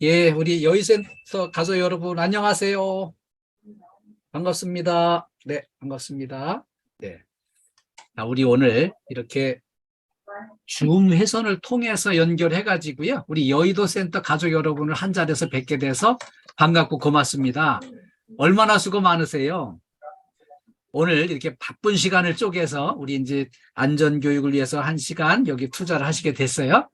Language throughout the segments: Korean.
예, 우리 여의센터 가족 여러분 안녕하세요. 반갑습니다. 네, 반갑습니다. 네. 우리 오늘 이렇게 줌 회선을 통해서 연결해 가지고요. 우리 여의도 센터 가족 여러분을 한 자리에서 뵙게 돼서 반갑고 고맙습니다. 얼마나 수고 많으세요. 오늘 이렇게 바쁜 시간을 쪼개서 우리 이제 안전교육을 위해서 1시간 여기 투자를 하시게 됐어요.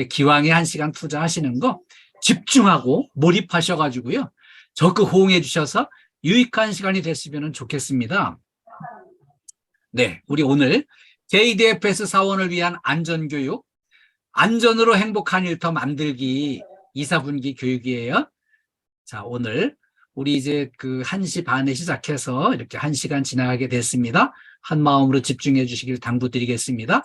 기왕에 1시간 투자하시는 거 집중하고 몰입하셔가지고요. 적극 호응해 주셔서 유익한 시간이 됐으면 좋겠습니다. 네, 우리 오늘 JDFS 사원을 위한 안전교육, 안전으로 행복한 일터 만들기 2사분기 교육이에요. 자, 오늘 우리 이제 그 1시 반에 시작해서 이렇게 1시간 지나가게 됐습니다. 한 마음으로 집중해 주시길 당부드리겠습니다.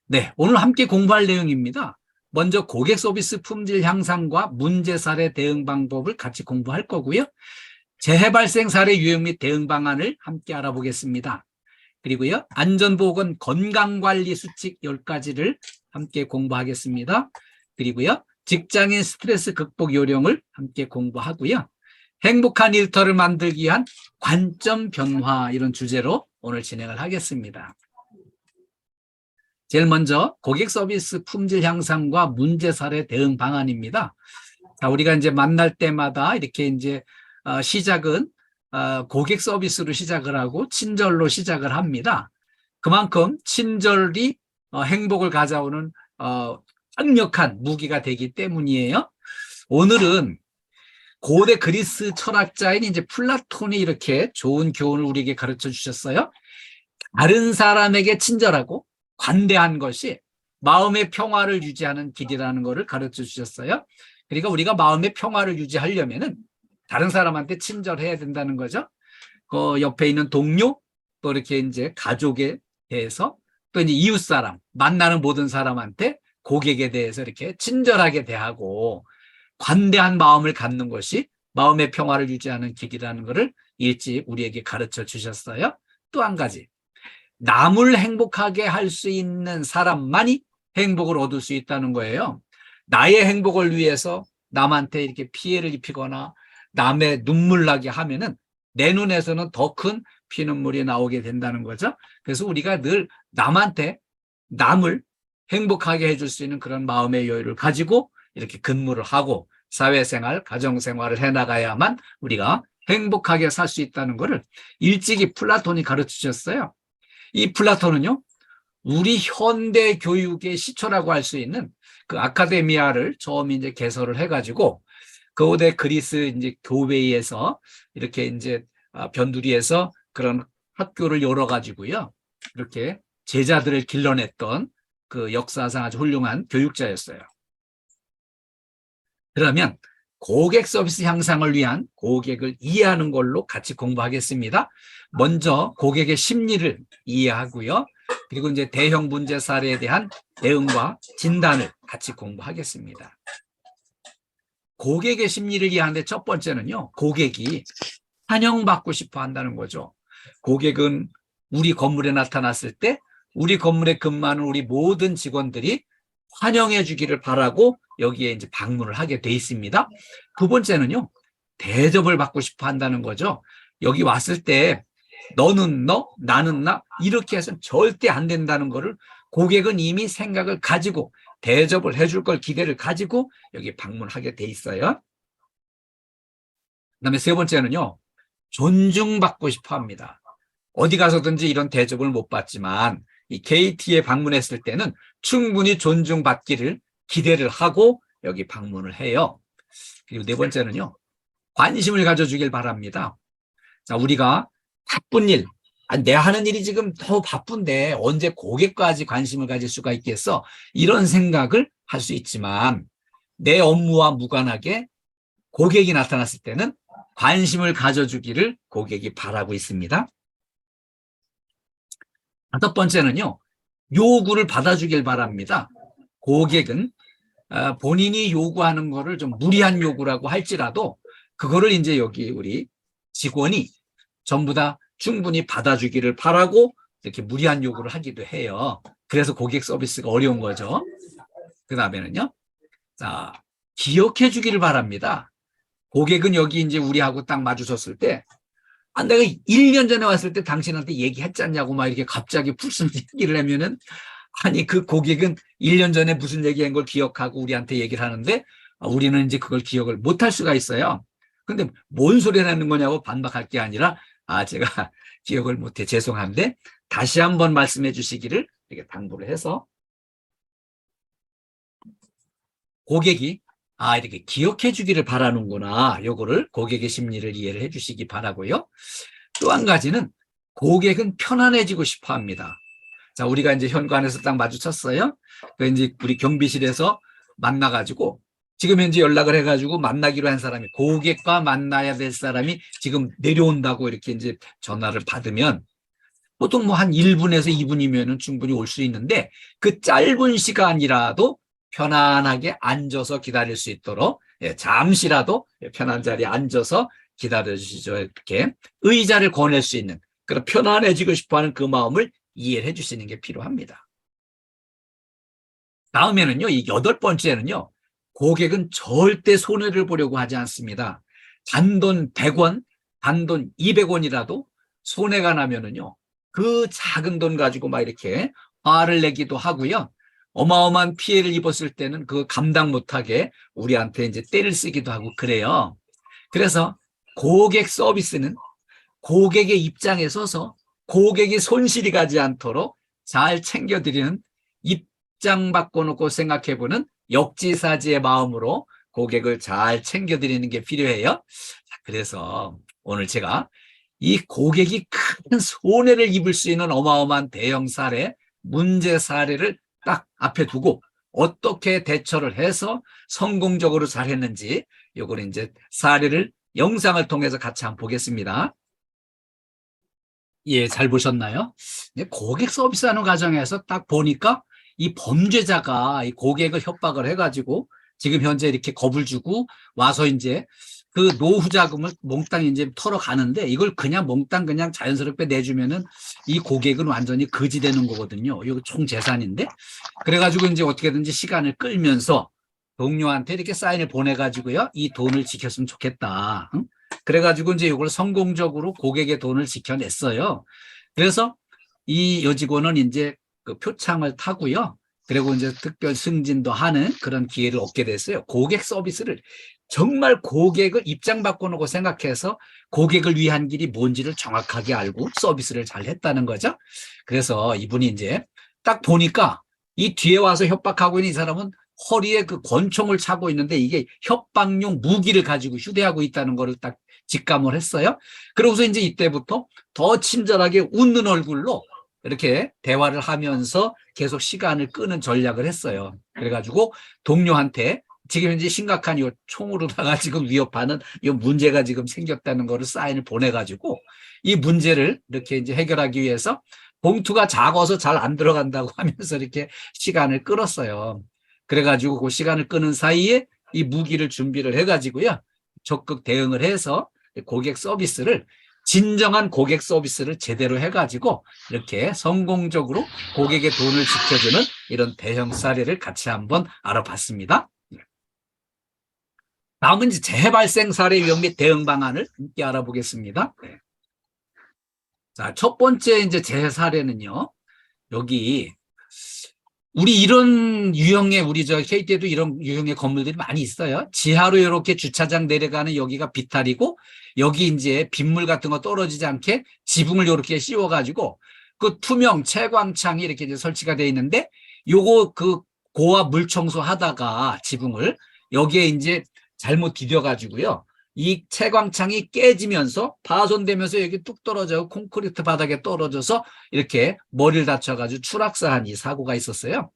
네, 오늘 함께 공부할 내용입니다. 먼저 고객 서비스 품질 향상과 문제 사례 대응 방법을 같이 공부할 거고요. 재해 발생 사례 유형 및 대응 방안을 함께 알아보겠습니다. 그리고요, 안전보건 건강관리 수칙 10가지를 함께 공부하겠습니다. 그리고요, 직장인 스트레스 극복 요령을 함께 공부하고요. 행복한 일터를 만들기 위한 관점 변화 이런 주제로 오늘 진행을 하겠습니다. 제일 먼저 고객 서비스 품질 향상과 문제 사례 대응 방안입니다. 자, 우리가 이제 만날 때마다 이렇게 이제 시작은 고객 서비스로 시작을 하고 친절로 시작을 합니다. 그만큼 친절이 행복을 가져오는 강력한 무기가 되기 때문이에요. 오늘은 고대 그리스 철학자인 이제 플라톤이 이렇게 좋은 교훈을 우리에게 가르쳐 주셨어요. 다른 사람에게 친절하고 관대한 것이 마음의 평화를 유지하는 길이라는 것을 가르쳐 주셨어요. 그러니까 우리가 마음의 평화를 유지하려면은 다른 사람한테 친절해야 된다는 거죠. 그 옆에 있는 동료, 또 이렇게 이제 가족에 대해서, 또 이제 이웃 사람, 만나는 모든 사람한테 고객에 대해서 이렇게 친절하게 대하고 관대한 마음을 갖는 것이 마음의 평화를 유지하는 길이라는 것을 일찍 우리에게 가르쳐 주셨어요. 또 한 가지, 남을 행복하게 할 수 있는 사람만이 행복을 얻을 수 있다는 거예요. 나의 행복을 위해서 남한테 이렇게 피해를 입히거나 남의 눈물 나게 하면은 내 눈에서는 더 큰 피눈물이 나오게 된다는 거죠. 그래서 우리가 늘 남을 행복하게 해줄 수 있는 그런 마음의 여유를 가지고 이렇게 근무를 하고 사회생활, 가정생활을 해나가야만 우리가 행복하게 살 수 있다는 것을 일찍이 플라톤이 가르쳐 주셨어요. 이 플라톤은요, 우리 현대 교육의 시초라고 할 수 있는 그 아카데미아를 처음 이제 개설을 해가지고 고대 그리스 이제 교회에서 이렇게 이제 변두리에서 그런 학교를 열어가지고요, 이렇게 제자들을 길러냈던 그 역사상 아주 훌륭한 교육자였어요. 그러면 고객 서비스 향상을 위한 고객을 이해하는 걸로 같이 공부하겠습니다. 먼저 고객의 심리를 이해하고요. 그리고 이제 대형 문제 사례에 대한 대응과 진단을 같이 공부하겠습니다. 고객의 심리를 이해하는데 첫 번째는요, 고객이 환영받고 싶어 한다는 거죠. 고객은 우리 건물에 나타났을 때 우리 건물에 근무하는 우리 모든 직원들이 환영해 주기를 바라고 여기에 이제 방문을 하게 돼 있습니다. 두 번째는요, 대접을 받고 싶어 한다는 거죠. 여기 왔을 때 너는 너, 나는 나 이렇게 해서는 절대 안 된다는 거를 고객은 이미 생각을 가지고 대접을 해줄 걸 기대를 가지고 여기 방문하게 돼 있어요. 그다음에 세 번째는요, 존중받고 싶어 합니다. 어디 가서든지 이런 대접을 못 받지만 이 KT에 방문했을 때는 충분히 존중받기를 기대를 하고 여기 방문을 해요. 그리고 네 번째는요, 관심을 가져주길 바랍니다. 자, 우리가 바쁜 일, 내 하는 일이 지금 더 바쁜데 언제 고객까지 관심을 가질 수가 있겠어? 이런 생각을 할 수 있지만 내 업무와 무관하게 고객이 나타났을 때는 관심을 가져주기를 고객이 바라고 있습니다. 다섯 번째는요, 요구를 받아주길 바랍니다. 고객은 본인이 요구하는 거를 좀 무리한 요구라고 할지라도 그거를 이제 여기 우리 직원이 전부 다 충분히 받아주기를 바라고 이렇게 무리한 요구를 하기도 해요. 그래서 고객 서비스가 어려운 거죠. 그 다음에는요, 자, 기억해 주기를 바랍니다. 고객은 여기 이제 우리하고 딱 마주섰을 때, 아, 내가 1년 전에 왔을 때 당신한테 얘기했잖냐고 막 이렇게 갑자기 무슨 얘기를 하면은, 아니, 그 고객은 1년 전에 무슨 얘기한 걸 기억하고 우리한테 얘기를 하는데, 우리는 이제 그걸 기억을 못 할 수가 있어요. 근데 뭔 소리를 하는 거냐고 반박할 게 아니라, 제가 기억을 못해 죄송한데, 다시 한번 말씀해 주시기를 이렇게 당부를 해서, 고객이 이렇게 기억해 주기를 바라는구나. 요거를 고객의 심리를 이해를 해 주시기 바라고요. 또 한 가지는 고객은 편안해지고 싶어 합니다. 자, 우리가 이제 현관에서 딱 마주쳤어요. 그 이제 우리 경비실에서 만나가지고 지금 현재 연락을 해가지고 만나기로 한 사람이 고객과 만나야 될 사람이 지금 내려온다고 이렇게 이제 전화를 받으면 보통 뭐 한 1분에서 2분이면은 충분히 올 수 있는데 그 짧은 시간이라도 편안하게 앉아서 기다릴 수 있도록 잠시라도 편한 자리에 앉아서 기다려 주시죠. 이렇게 의자를 권할 수 있는 그런 편안해지고 싶어하는 그 마음을 이해해 주시는 게 필요합니다. 다음에는요, 이 8번째는요, 고객은 절대 손해를 보려고 하지 않습니다. 단돈 100원, 단돈 200원이라도 손해가 나면은요, 그 작은 돈 가지고 막 이렇게 화를 내기도 하고요. 어마어마한 피해를 입었을 때는 그 감당 못하게 우리한테 이제 떼를 쓰기도 하고 그래요. 그래서 고객 서비스는 고객의 입장에 서서 고객이 손실이 가지 않도록 잘 챙겨드리는 입장 바꿔놓고 생각해보는 역지사지의 마음으로 고객을 잘 챙겨드리는 게 필요해요. 그래서 오늘 제가 이 고객이 큰 손해를 입을 수 있는 어마어마한 대형 사례, 문제 사례를 딱 앞에 두고 어떻게 대처를 해서 성공적으로 잘했는지 요거는 이제 사례를 영상을 통해서 같이 한번 보겠습니다. 예, 잘 보셨나요? 고객 서비스하는 과정에서 딱 보니까 이 범죄자가 이 고객을 협박을 해가지고 지금 현재 이렇게 겁을 주고 와서 이제 그 노후 자금을 몽땅 이제 털어가는데 이걸 그냥 몽땅 그냥 자연스럽게 내주면은 이 고객은 완전히 거지 되는 거거든요. 이거 총 재산인데. 그래가지고 이제 어떻게든지 시간을 끌면서 동료한테 이렇게 사인을 보내가지고요. 이 돈을 지켰으면 좋겠다. 응? 그래가지고 이제 이걸 성공적으로 고객의 돈을 지켜냈어요. 그래서 이 여직원은 이제 그 표창을 타고요. 그리고 이제 특별 승진도 하는 그런 기회를 얻게 됐어요. 고객 서비스를 정말 고객을 입장 바꿔놓고 생각해서 고객을 위한 길이 뭔지를 정확하게 알고 서비스를 잘 했다는 거죠. 그래서 이분이 이제 딱 보니까 이 뒤에 와서 협박하고 있는 이 사람은 허리에 그 권총을 차고 있는데 이게 협박용 무기를 가지고 휴대하고 있다는 거를 딱 직감을 했어요. 그러고서 이제 이때부터 더 친절하게 웃는 얼굴로 이렇게 대화를 하면서 계속 시간을 끄는 전략을 했어요. 그래가지고 동료한테 지금 현재 심각한 이 총으로다가 지금 위협하는 이 문제가 지금 생겼다는 거를 사인을 보내가지고 이 문제를 이렇게 이제 해결하기 위해서 봉투가 작아서 잘 안 들어간다고 하면서 이렇게 시간을 끌었어요. 그래가지고 그 시간을 끄는 사이에 이 무기를 준비를 해가지고요. 적극 대응을 해서 고객 서비스를 진정한 고객 서비스를 제대로 해가지고 이렇게 성공적으로 고객의 돈을 지켜주는 이런 대형 사례를 같이 한번 알아봤습니다. 다음은 이제 재발생 사례 위험 및 대응 방안을 함께 알아보겠습니다. 자, 첫 번째 이제 재사례는요. 여기 우리 이런 유형의 우리 저 KT에도 이런 유형의 건물들이 많이 있어요. 지하로 이렇게 주차장 내려가는 여기가 비탈이고 여기 이제 빗물 같은 거 떨어지지 않게 지붕을 이렇게 씌워가지고 그 투명 채광창이 이렇게 이제 설치가 되어 있는데 요거 그 고압 물 청소하다가 지붕을 여기에 이제 잘못 디뎌가지고요. 이 채광창이 깨지면서 파손되면서 여기 뚝 떨어져 콘크리트 바닥에 떨어져서 이렇게 머리를 다쳐가지고 추락사한 이 사고가 있었어요.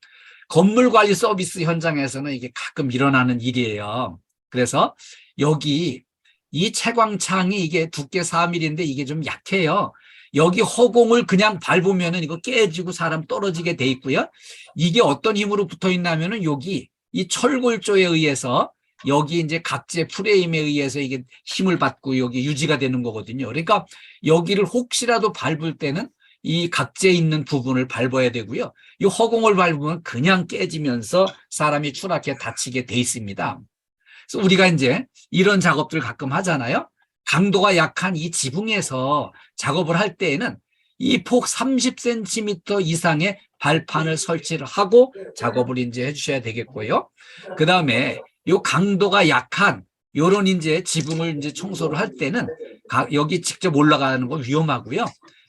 건물관리 서비스 현장에서는 이게 가끔 일어나는 일이에요. 그래서 여기 이 채광창이 이게 두께 4mm인데 이게 좀 약해요. 여기 허공을 그냥 밟으면은 이거 깨지고 사람 떨어지게 돼 있고요. 이게 어떤 힘으로 붙어 있냐면은 여기 이 철골조에 의해서 여기 이제 각재 프레임에 의해서 이게 힘을 받고 여기 유지가 되는 거거든요. 그러니까 여기를 혹시라도 밟을 때는 이 각재 있는 부분을 밟아야 되고요. 이 허공을 밟으면 그냥 깨지면서 사람이 추락해 다치게 돼 있습니다. 그래서 우리가 이제 이런 작업들을 가끔 하잖아요. 강도가 약한 이 지붕에서 작업을 할 때에는 이 폭 30cm 이상의 발판을 설치를 하고 작업을 이제 해주셔야 되겠고요. 그 다음에 이 강도가 약한 요런 이제 지붕을 이제 청소를 할 때는 여기 직접 올라가는 건 위험하고요.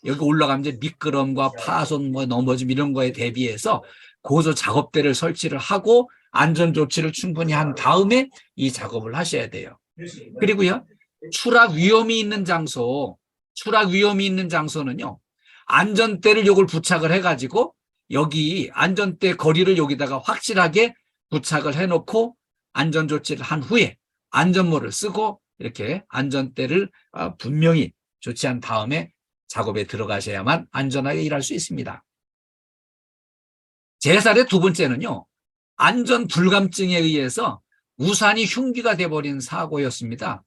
여기 올라가면 이제 미끄럼과 파손, 뭐 넘어짐 이런 거에 대비해서 고소 작업대를 설치를 하고 안전 조치를 충분히 한 다음에 이 작업을 하셔야 돼요. 그리고요, 추락 위험이 있는 장소는요, 안전대를 요걸 부착을 해가지고 여기 안전대 거리를 여기다가 확실하게 부착을 해놓고 안전 조치를 한 후에 안전모를 쓰고 이렇게 안전대를 분명히 조치한 다음에 작업에 들어가셔야만 안전하게 일할 수 있습니다. 제 사례 두 번째는요, 안전 불감증에 의해서 우산이 흉기가 돼버린 사고였습니다.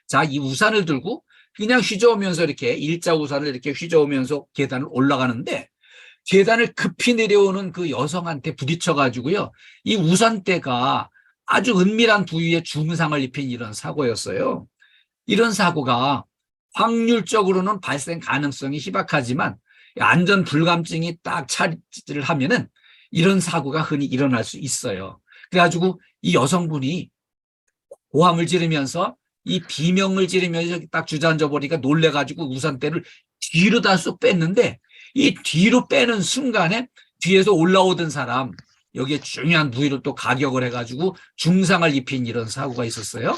자, 이 우산을 들고 그냥 휘저으면서 이렇게 일자 우산을 이렇게 휘저으면서 계단을 올라가는데 계단을 급히 내려오는 그 여성한테 부딪혀가지고요, 이 우산대가 아주 은밀한 부위에 중상을 입힌 이런 사고였어요. 이런 사고가 확률적으로는 발생 가능성이 희박하지만 안전 불감증이 딱 차지를 하면은 이런 사고가 흔히 일어날 수 있어요. 그래가지고 이 여성분이 고함을 지르면서 이 비명을 지르면서 딱 주저앉아 버리니까 놀래가지고 우산대를 뒤로 다 쑥 뺐는데 이 뒤로 빼는 순간에 뒤에서 올라오던 사람 여기에 중요한 부위를 또 가격을 해가지고 중상을 입힌 이런 사고가 있었어요.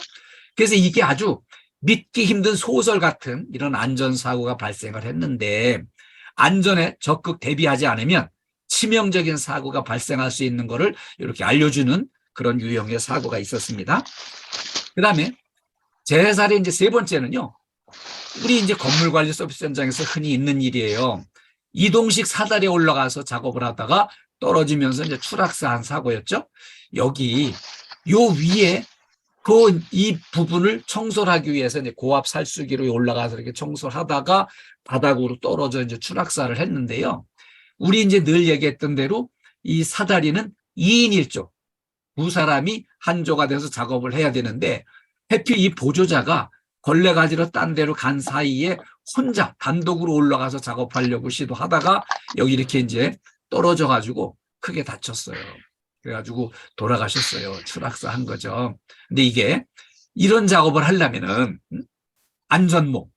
그래서 이게 아주 믿기 힘든 소설 같은 이런 안전사고가 발생을 했는데 안전에 적극 대비하지 않으면 치명적인 사고가 발생할 수 있는 것을 이렇게 알려주는 그런 유형의 사고가 있었습니다. 그 다음에 제 사례 이제 세 번째는요, 우리 이제 건물관리 서비스 현장에서 흔히 있는 일이에요. 이동식 사다리에 올라가서 작업을 하다가 떨어지면서 이제 추락사한 사고였죠. 여기 요 위에 이 부분을 청소를 하기 위해서 이제 고압 살수기로 올라가서 이렇게 청소를 하다가 바닥으로 떨어져 이제 추락사를 했는데요. 우리 이제 늘 얘기했던 대로 이 사다리는 2인 1조, 두 사람이 한 조가 돼서 작업을 해야 되는데 해필 이 보조자가 걸레 가지러 딴 데로 간 사이에 혼자 단독으로 올라가서 작업하려고 시도하다가 여기 이렇게 이제 떨어져 가지고 크게 다쳤어요. 그래가지고 돌아가셨어요. 추락사 한 거죠. 근데 이게 이런 작업을 하려면은 안전모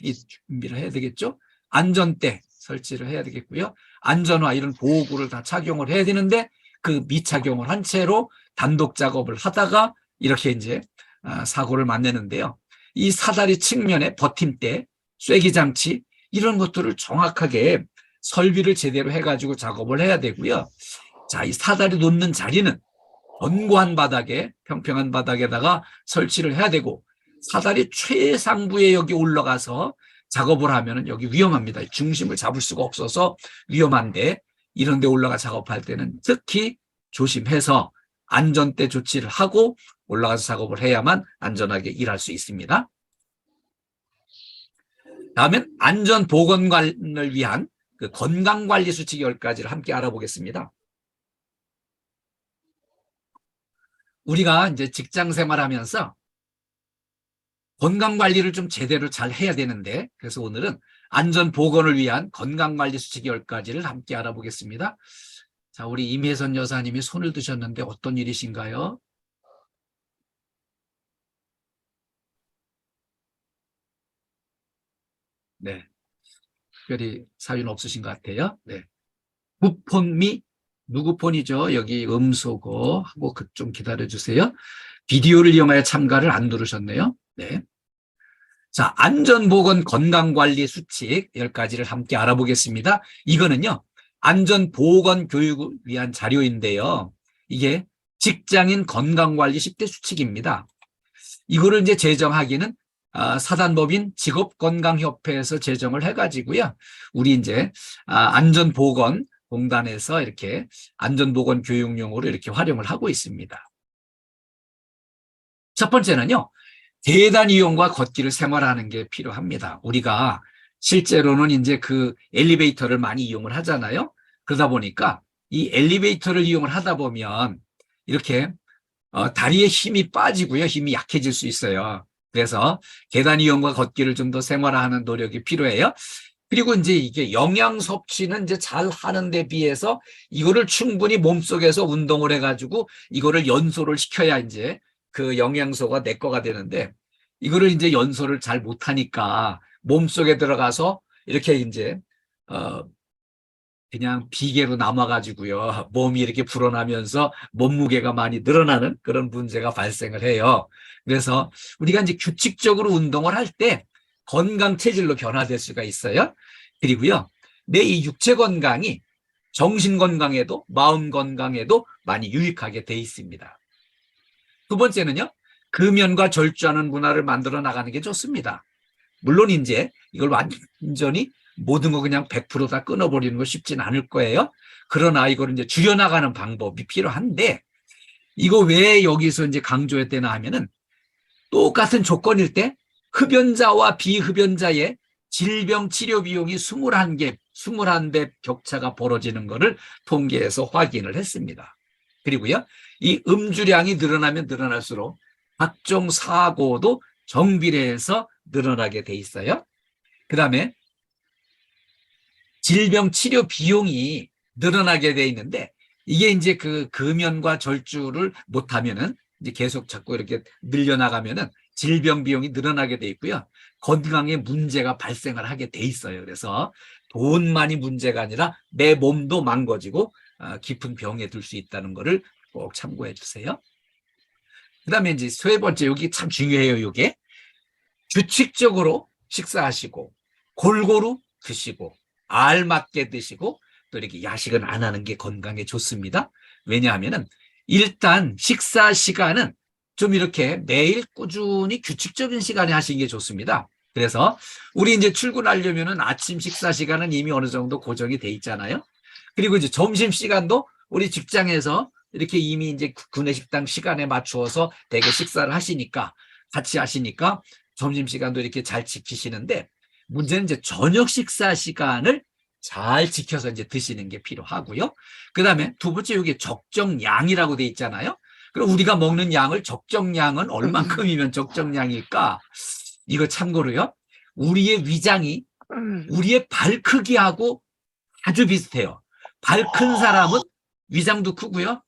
이 준비를 해야 되겠죠. 안전대 설치를 해야 되겠고요. 안전화 이런 보호구를 다 착용을 해야 되는데 그 미착용을 한 채로 단독 작업을 하다가 이렇게 이제 사고를 만드는데요. 이 사다리 측면에 버팀대, 쐐기 장치 이런 것들을 정확하게 설비를 제대로 해가지고 작업을 해야 되고요. 자, 이 사다리 놓는 자리는 견고한 바닥에 평평한 바닥에다가 설치를 해야 되고 사다리 최상부에 여기 올라가서 작업을 하면은 여기 위험합니다. 중심을 잡을 수가 없어서 위험한데 이런 데 올라가 작업할 때는 특히 조심해서 안전대 조치를 하고 올라가서 작업을 해야만 안전하게 일할 수 있습니다. 다음엔 안전보건관을 위한 그 건강관리 수칙 10가지를 함께 알아보겠습니다. 우리가 이제 직장 생활하면서 건강관리를 좀 제대로 잘 해야 되는데 그래서 오늘은 안전보건을 위한 건강관리 수칙 10가지를 함께 알아보겠습니다. 자, 우리 임혜선 여사님이 손을 드셨는데 어떤 일이신가요? 네, 특별히 사유는 없으신 것 같아요. 네, 무폰 미 누구 폰이죠? 여기 음소거 하고 좀 기다려주세요. 비디오를 이용하여 참가를 안 누르셨네요. 네. 자, 안전보건 건강관리 수칙 10가지를 함께 알아보겠습니다. 이거는요, 안전보건 교육을 위한 자료인데요. 이게 직장인 건강관리 10대 수칙입니다. 이거를 이제 제정하기는 사단법인 직업건강협회에서 제정을 해가지고요. 우리 이제 안전보건공단에서 이렇게 안전보건 교육용으로 이렇게 활용을 하고 있습니다. 첫 번째는요, 계단 이용과 걷기를 생활하는 게 필요합니다. 우리가 실제로는 이제 그 엘리베이터를 많이 이용을 하잖아요. 그러다 보니까 이 엘리베이터를 이용을 하다 보면 이렇게 다리에 힘이 빠지고요. 힘이 약해질 수 있어요. 그래서 계단 이용과 걷기를 좀 더 생활화하는 노력이 필요해요. 그리고 이제 이게 영양 섭취는 이제 잘 하는 데 비해서 이거를 충분히 몸속에서 운동을 해가지고 이거를 연소를 시켜야 이제 그 영양소가 내 거가 되는데 이거를 이제 연소를 잘 못하니까 몸속에 들어가서 이렇게 이제 그냥 비계로 남아가지고요. 몸이 이렇게 불어나면서 몸무게가 많이 늘어나는 그런 문제가 발생을 해요. 그래서 우리가 이제 규칙적으로 운동을 할 때 건강 체질로 변화될 수가 있어요. 그리고요, 내 이 육체 건강이 정신 건강에도 마음 건강에도 많이 유익하게 돼 있습니다. 두 번째는요, 금연과 절주하는 문화를 만들어 나가는 게 좋습니다. 물론 이제 이걸 완전히 모든 거 그냥 100%다 끊어버리는 거 쉽진 않을 거예요. 그러나 이걸 이제 줄여나가는 방법이 필요한데, 이거 왜 여기서 이제 강조했대나 하면은 똑같은 조건일 때 흡연자와 비흡연자의 질병 치료 비용이 21배 격차가 벌어지는 것을 통계에서 확인을 했습니다. 그리고요, 이 음주량이 늘어나면 늘어날수록 각종 사고도 정비례해서 늘어나게 돼 있어요. 그다음에 질병 치료 비용이 늘어나게 돼 있는데 이게 이제 그 금연과 절주를 못하면은 이제 계속 자꾸 이렇게 늘려나가면은 질병 비용이 늘어나게 돼 있고요. 건강에 문제가 발생을 하게 돼 있어요. 그래서 돈만이 문제가 아니라 내 몸도 망가지고 깊은 병에 들 수 있다는 거를 꼭 참고해 주세요. 그다음에 이제 세 번째, 여기 참 중요해요. 이게 규칙적으로 식사하시고 골고루 드시고 알맞게 드시고 또 이렇게 야식은 안 하는 게 건강에 좋습니다. 왜냐하면은 일단 식사 시간은 좀 이렇게 매일 꾸준히 규칙적인 시간에 하시는 게 좋습니다. 그래서 우리 이제 출근하려면은 아침 식사 시간은 이미 어느 정도 고정이 돼 있잖아요. 그리고 이제 점심 시간도 우리 직장에서 이렇게 이미 이제 구내식당 시간에 맞추어서 대개 식사를 하시니까 같이 하시니까 점심시간도 이렇게 잘 지키시는데 문제는 이제 저녁 식사 시간을 잘 지켜서 이제 드시는 게 필요하고요. 그 다음에 두 번째, 여기 적정량이라고 돼 있잖아요. 그럼 우리가 먹는 양을 적정량은 얼만큼이면 적정량일까? 이거 참고로요. 우리의 위장이 우리의 발 크기하고 아주 비슷해요. 발 큰 사람은 위장도 크고요.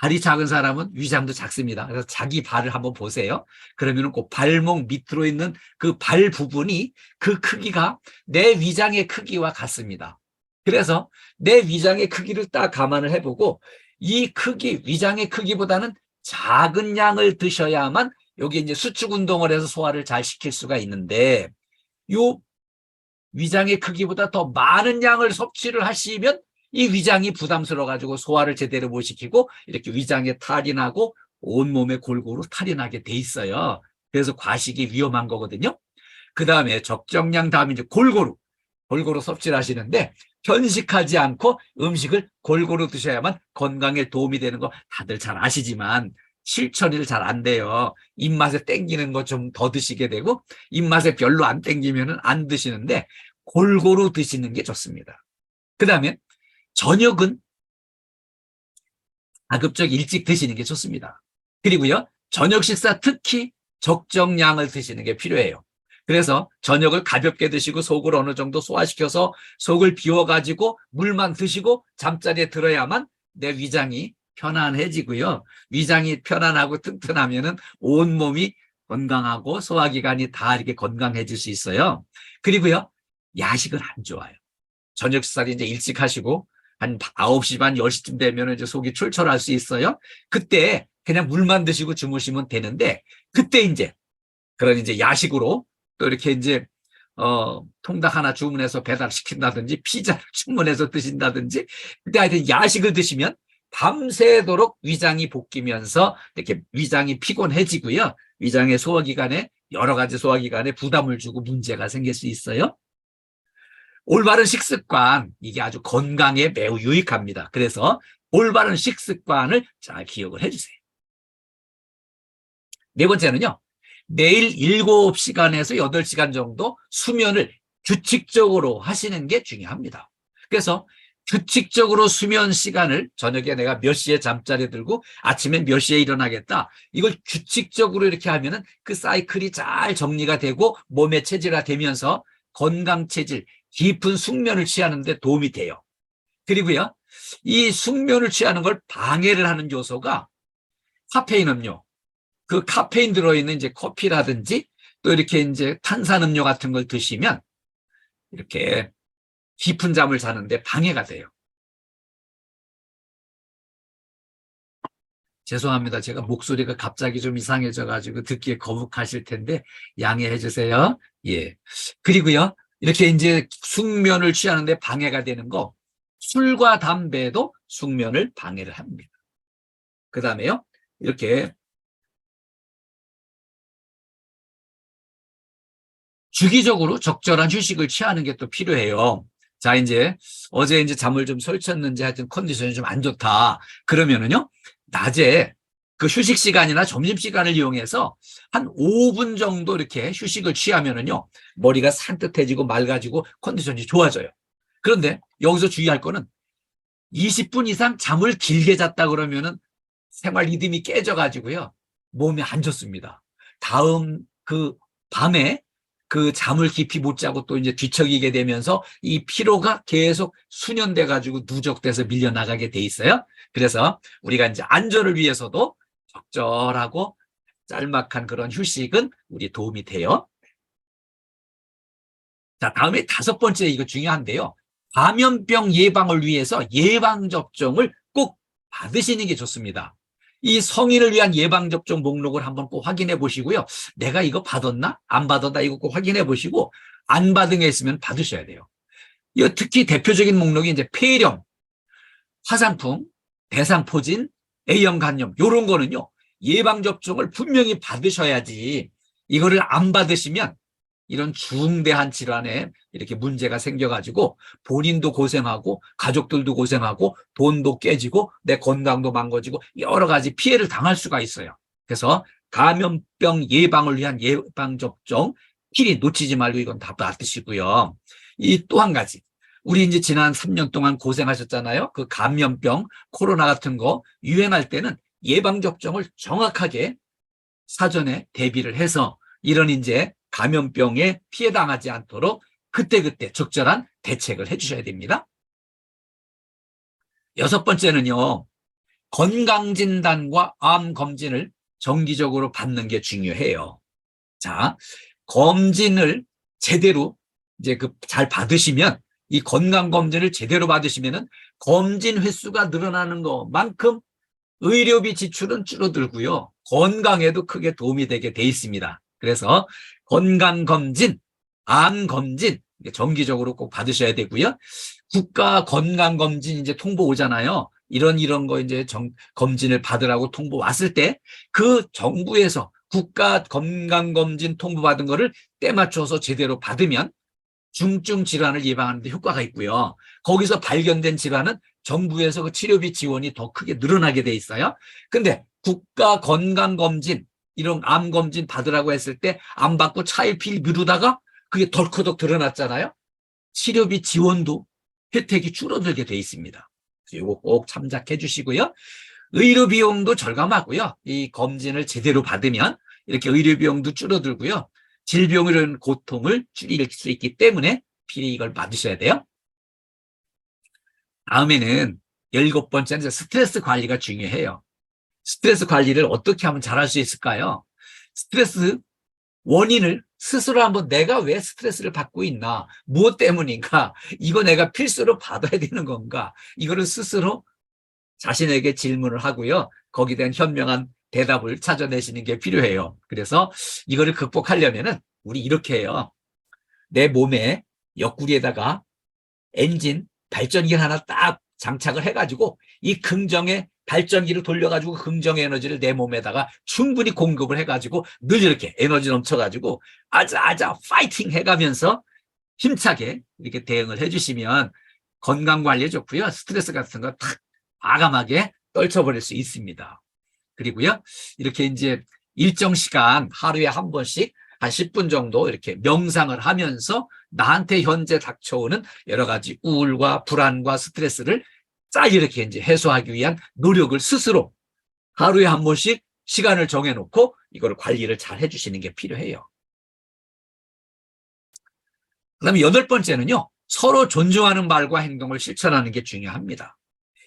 발이 작은 사람은 위장도 작습니다. 그래서 자기 발을 한번 보세요. 그러면 그 발목 밑으로 있는 그 발 부분이 그 크기가 내 위장의 크기와 같습니다. 그래서 내 위장의 크기를 딱 감안을 해보고 이 크기, 위장의 크기보다는 작은 양을 드셔야만 여기 이제 수축 운동을 해서 소화를 잘 시킬 수가 있는데 요 위장의 크기보다 더 많은 양을 섭취를 하시면 이 위장이 부담스러워 가지고 소화를 제대로 못 시키고 이렇게 위장에 탈이 나고 온몸에 골고루 탈이 나게 돼 있어요. 그래서 과식이 위험한 거거든요. 그 다음에 적정량, 다음에 이제 골고루 섭취를 하시는데 편식하지 않고 음식을 골고루 드셔야만 건강에 도움이 되는 거 다들 잘 아시지만 실천이 잘 안 돼요. 입맛에 땡기는 거 좀 더 드시게 되고 입맛에 별로 안 땡기면은 안 드시는데 골고루 드시는 게 좋습니다. 그 다음에 저녁은 가급적 일찍 드시는 게 좋습니다. 그리고요, 저녁 식사 특히 적정량을 드시는 게 필요해요. 그래서 저녁을 가볍게 드시고 속을 어느 정도 소화시켜서 속을 비워가지고 물만 드시고 잠자리에 들어야만 내 위장이 편안해지고요. 위장이 편안하고 튼튼하면은 온몸이 건강하고 소화기관이 다 이렇게 건강해질 수 있어요. 그리고요, 야식은 안 좋아요. 저녁 식사를 이제 일찍 하시고 한 9시 반, 10시쯤 되면 이제 속이 출출할 수 있어요. 그때 그냥 물만 드시고 주무시면 되는데, 그때 이제, 그런 이제 야식으로 또 이렇게 이제, 통닭 하나 주문해서 배달시킨다든지, 피자를 주문해서 드신다든지, 그때 하여튼 야식을 드시면 밤새도록 위장이 볶이면서 이렇게 위장이 피곤해지고요. 위장의 소화기관에, 여러 가지 소화기관에 부담을 주고 문제가 생길 수 있어요. 올바른 식습관, 이게 아주 건강에 매우 유익합니다. 그래서 올바른 식습관을 잘 기억을 해주세요. 네 번째는요, 매일 7시간에서 8시간 정도 수면을 규칙적으로 하시는 게 중요합니다. 그래서 규칙적으로 수면 시간을 저녁에 내가 몇 시에 잠자리 들고 아침에 몇 시에 일어나겠다. 이걸 규칙적으로 이렇게 하면은 그 사이클이 잘 정리가 되고 몸의 체질화 되면서 건강 체질, 깊은 숙면을 취하는 데 도움이 돼요. 그리고요, 이 숙면을 취하는 걸 방해를 하는 요소가 카페인 음료, 그 카페인 들어있는 이제 커피라든지 또 이렇게 이제 탄산음료 같은 걸 드시면 이렇게 깊은 잠을 자는데 방해가 돼요. 죄송합니다. 제가 목소리가 갑자기 좀 이상해져가지고 듣기에 거북하실 텐데 양해해 주세요. 예. 그리고요, 이렇게 이제 숙면을 취하는데 방해가 되는 거, 술과 담배도 숙면을 방해를 합니다. 그 다음에요, 이렇게 주기적으로 적절한 휴식을 취하는 게 또 필요해요. 자, 이제 어제 이제 잠을 좀 설쳤는지 하여튼 컨디션이 좀 안 좋다. 그러면은요, 낮에 그 휴식 시간이나 점심 시간을 이용해서 한 5분 정도 이렇게 휴식을 취하면은요, 머리가 산뜻해지고 맑아지고 컨디션이 좋아져요. 그런데 여기서 주의할 거는 20분 이상 잠을 길게 잤다 그러면은 생활 리듬이 깨져가지고요, 몸이 안 좋습니다. 다음 그 밤에 그 잠을 깊이 못 자고 또 이제 뒤척이게 되면서 이 피로가 계속 수년돼 가지고 누적돼서 밀려나가게 돼 있어요. 그래서 우리가 이제 안전을 위해서도 적절하고 짤막한 그런 휴식은 우리 도움이 돼요. 자, 다음에 다섯 번째, 이거 중요한데요. 감염병 예방을 위해서 예방접종을 꼭 받으시는 게 좋습니다. 이 성인을 위한 예방접종 목록을 한번 꼭 확인해 보시고요. 내가 이거 받았나? 안 받았나? 이거 꼭 확인해 보시고, 안 받은 게 있으면 받으셔야 돼요. 특히 대표적인 목록이 이제 폐렴, 화상풍, 대상포진, A형 간염, 요런 거는요, 예방접종을 분명히 받으셔야지, 이거를 안 받으시면 이런 중대한 질환에 이렇게 문제가 생겨가지고 본인도 고생하고 가족들도 고생하고 돈도 깨지고 내 건강도 망가지고 여러 가지 피해를 당할 수가 있어요. 그래서 감염병 예방을 위한 예방접종 필히 놓치지 말고 이건 다 받으시고요. 이 또 한 가지, 우리 이제 지난 3년 동안 고생하셨잖아요. 그 감염병, 코로나 같은 거 유행할 때는 예방접종을 정확하게 사전에 대비를 해서 이런 이제 감염병에 피해 당하지 않도록 그때그때 적절한 대책을 해주셔야 됩니다. 여섯 번째는요, 건강진단과 암검진을 정기적으로 받는 게 중요해요. 자, 검진을 제대로 이제 잘 받으시면, 이 건강검진을 제대로 받으시면은 검진 횟수가 늘어나는 것만큼 의료비 지출은 줄어들고요, 건강에도 크게 도움이 되게 돼 있습니다. 그래서 건강검진, 암검진 정기적으로 꼭 받으셔야 되고요. 국가 건강검진 이제 통보 오잖아요. 이런 거 이제 검진을 받으라고 통보 왔을 때 그 정부에서 국가 건강검진 통보 받은 거를 때 맞춰서 제대로 받으면 중증 질환을 예방하는 데 효과가 있고요. 거기서 발견된 질환은 정부에서 그 치료비 지원이 더 크게 늘어나게 돼 있어요. 근데 국가 건강검진, 이런 암검진 받으라고 했을 때 안 받고 차일피일 미루다가 그게 덜커덕 드러났잖아요. 치료비 지원도 혜택이 줄어들게 돼 있습니다. 이거 꼭 참작해 주시고요. 의료 비용도 절감하고요. 이 검진을 제대로 받으면 이렇게 의료 비용도 줄어들고요. 질병으로 인한 고통을 줄일 수 있기 때문에 필히 이걸 받으셔야 돼요. 다음에는 7번째는 스트레스 관리가 중요해요. 스트레스 관리를 어떻게 하면 잘할 수 있을까요? 스트레스 원인을 스스로 한번 내가 왜 스트레스를 받고 있나, 무엇 때문인가, 이거 내가 필수로 받아야 되는 건가, 이거를 스스로 자신에게 질문을 하고요. 거기에 대한 현명한 대답을 찾아내시는 게 필요해요. 그래서 이거를 극복하려면은 우리 이렇게 해요. 내 몸에 옆구리에다가 엔진, 발전기 하나 딱 장착을 해가지고 이 긍정의 발전기를 돌려가지고 긍정의 에너지를 내 몸에다가 충분히 공급을 해가지고 늘 이렇게 에너지 넘쳐가지고 아자 파이팅 해가면서 힘차게 이렇게 대응을 해주시면 건강관리에 좋고요. 스트레스 같은 거 탁 과감하게 떨쳐버릴 수 있습니다. 그리고요, 이렇게 이제 일정 시간 하루에 한 번씩 한 10분 정도 이렇게 명상을 하면서 나한테 현재 닥쳐오는 여러 가지 우울과 불안과 스트레스를 쫙 이렇게 이제 해소하기 위한 노력을 스스로 하루에 한 번씩 시간을 정해놓고 이걸 관리를 잘 해주시는 게 필요해요. 그다음에 8번째는요. 서로 존중하는 말과 행동을 실천하는 게 중요합니다.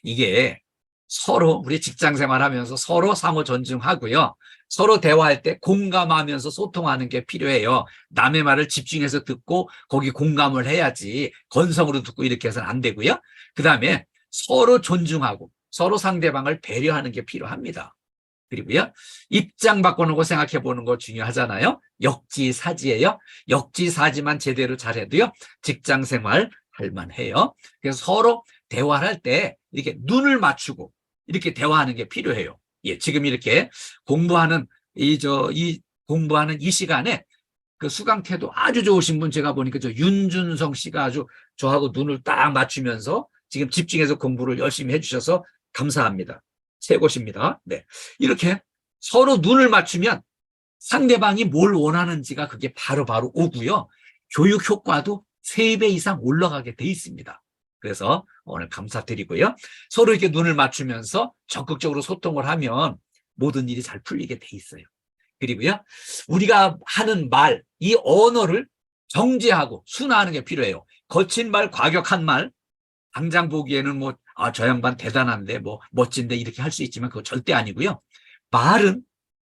이게 서로 우리 직장 생활하면서 서로 상호 존중하고요. 서로 대화할 때 공감하면서 소통하는 게 필요해요. 남의 말을 집중해서 듣고 거기 공감을 해야지 건성으로 듣고 이렇게 해서는 안 되고요. 그다음에 서로 존중하고 서로 상대방을 배려하는 게 필요합니다. 그리고요. 입장 바꿔놓고 생각해 보는 거 중요하잖아요. 역지사지예요. 역지사지만 제대로 잘해도요. 직장 생활 할만해요. 그래서 서로 대화를 할 때 이렇게 눈을 맞추고 이렇게 대화하는 게 필요해요. 예, 지금 이렇게 공부하는 공부하는 이 시간에 그 수강태도 아주 좋으신 분 제가 보니까 저 윤준성 씨가 아주 저하고 눈을 딱 맞추면서 지금 집중해서 공부를 열심히 해주셔서 감사합니다. 최고십니다. 네. 이렇게 서로 눈을 맞추면 상대방이 뭘 원하는지가 그게 바로바로 오고요. 교육 효과도 3배 이상 올라가게 돼 있습니다. 그래서 오늘 감사드리고요. 서로 이렇게 눈을 맞추면서 적극적으로 소통을 하면 모든 일이 잘 풀리게 돼 있어요. 그리고요. 우리가 하는 말, 이 언어를 정제하고 순화하는 게 필요해요. 거친 말, 과격한 말, 당장 보기에는 뭐, 저 양반 대단한데, 뭐, 멋진데, 이렇게 할 수 있지만 그거 절대 아니고요. 말은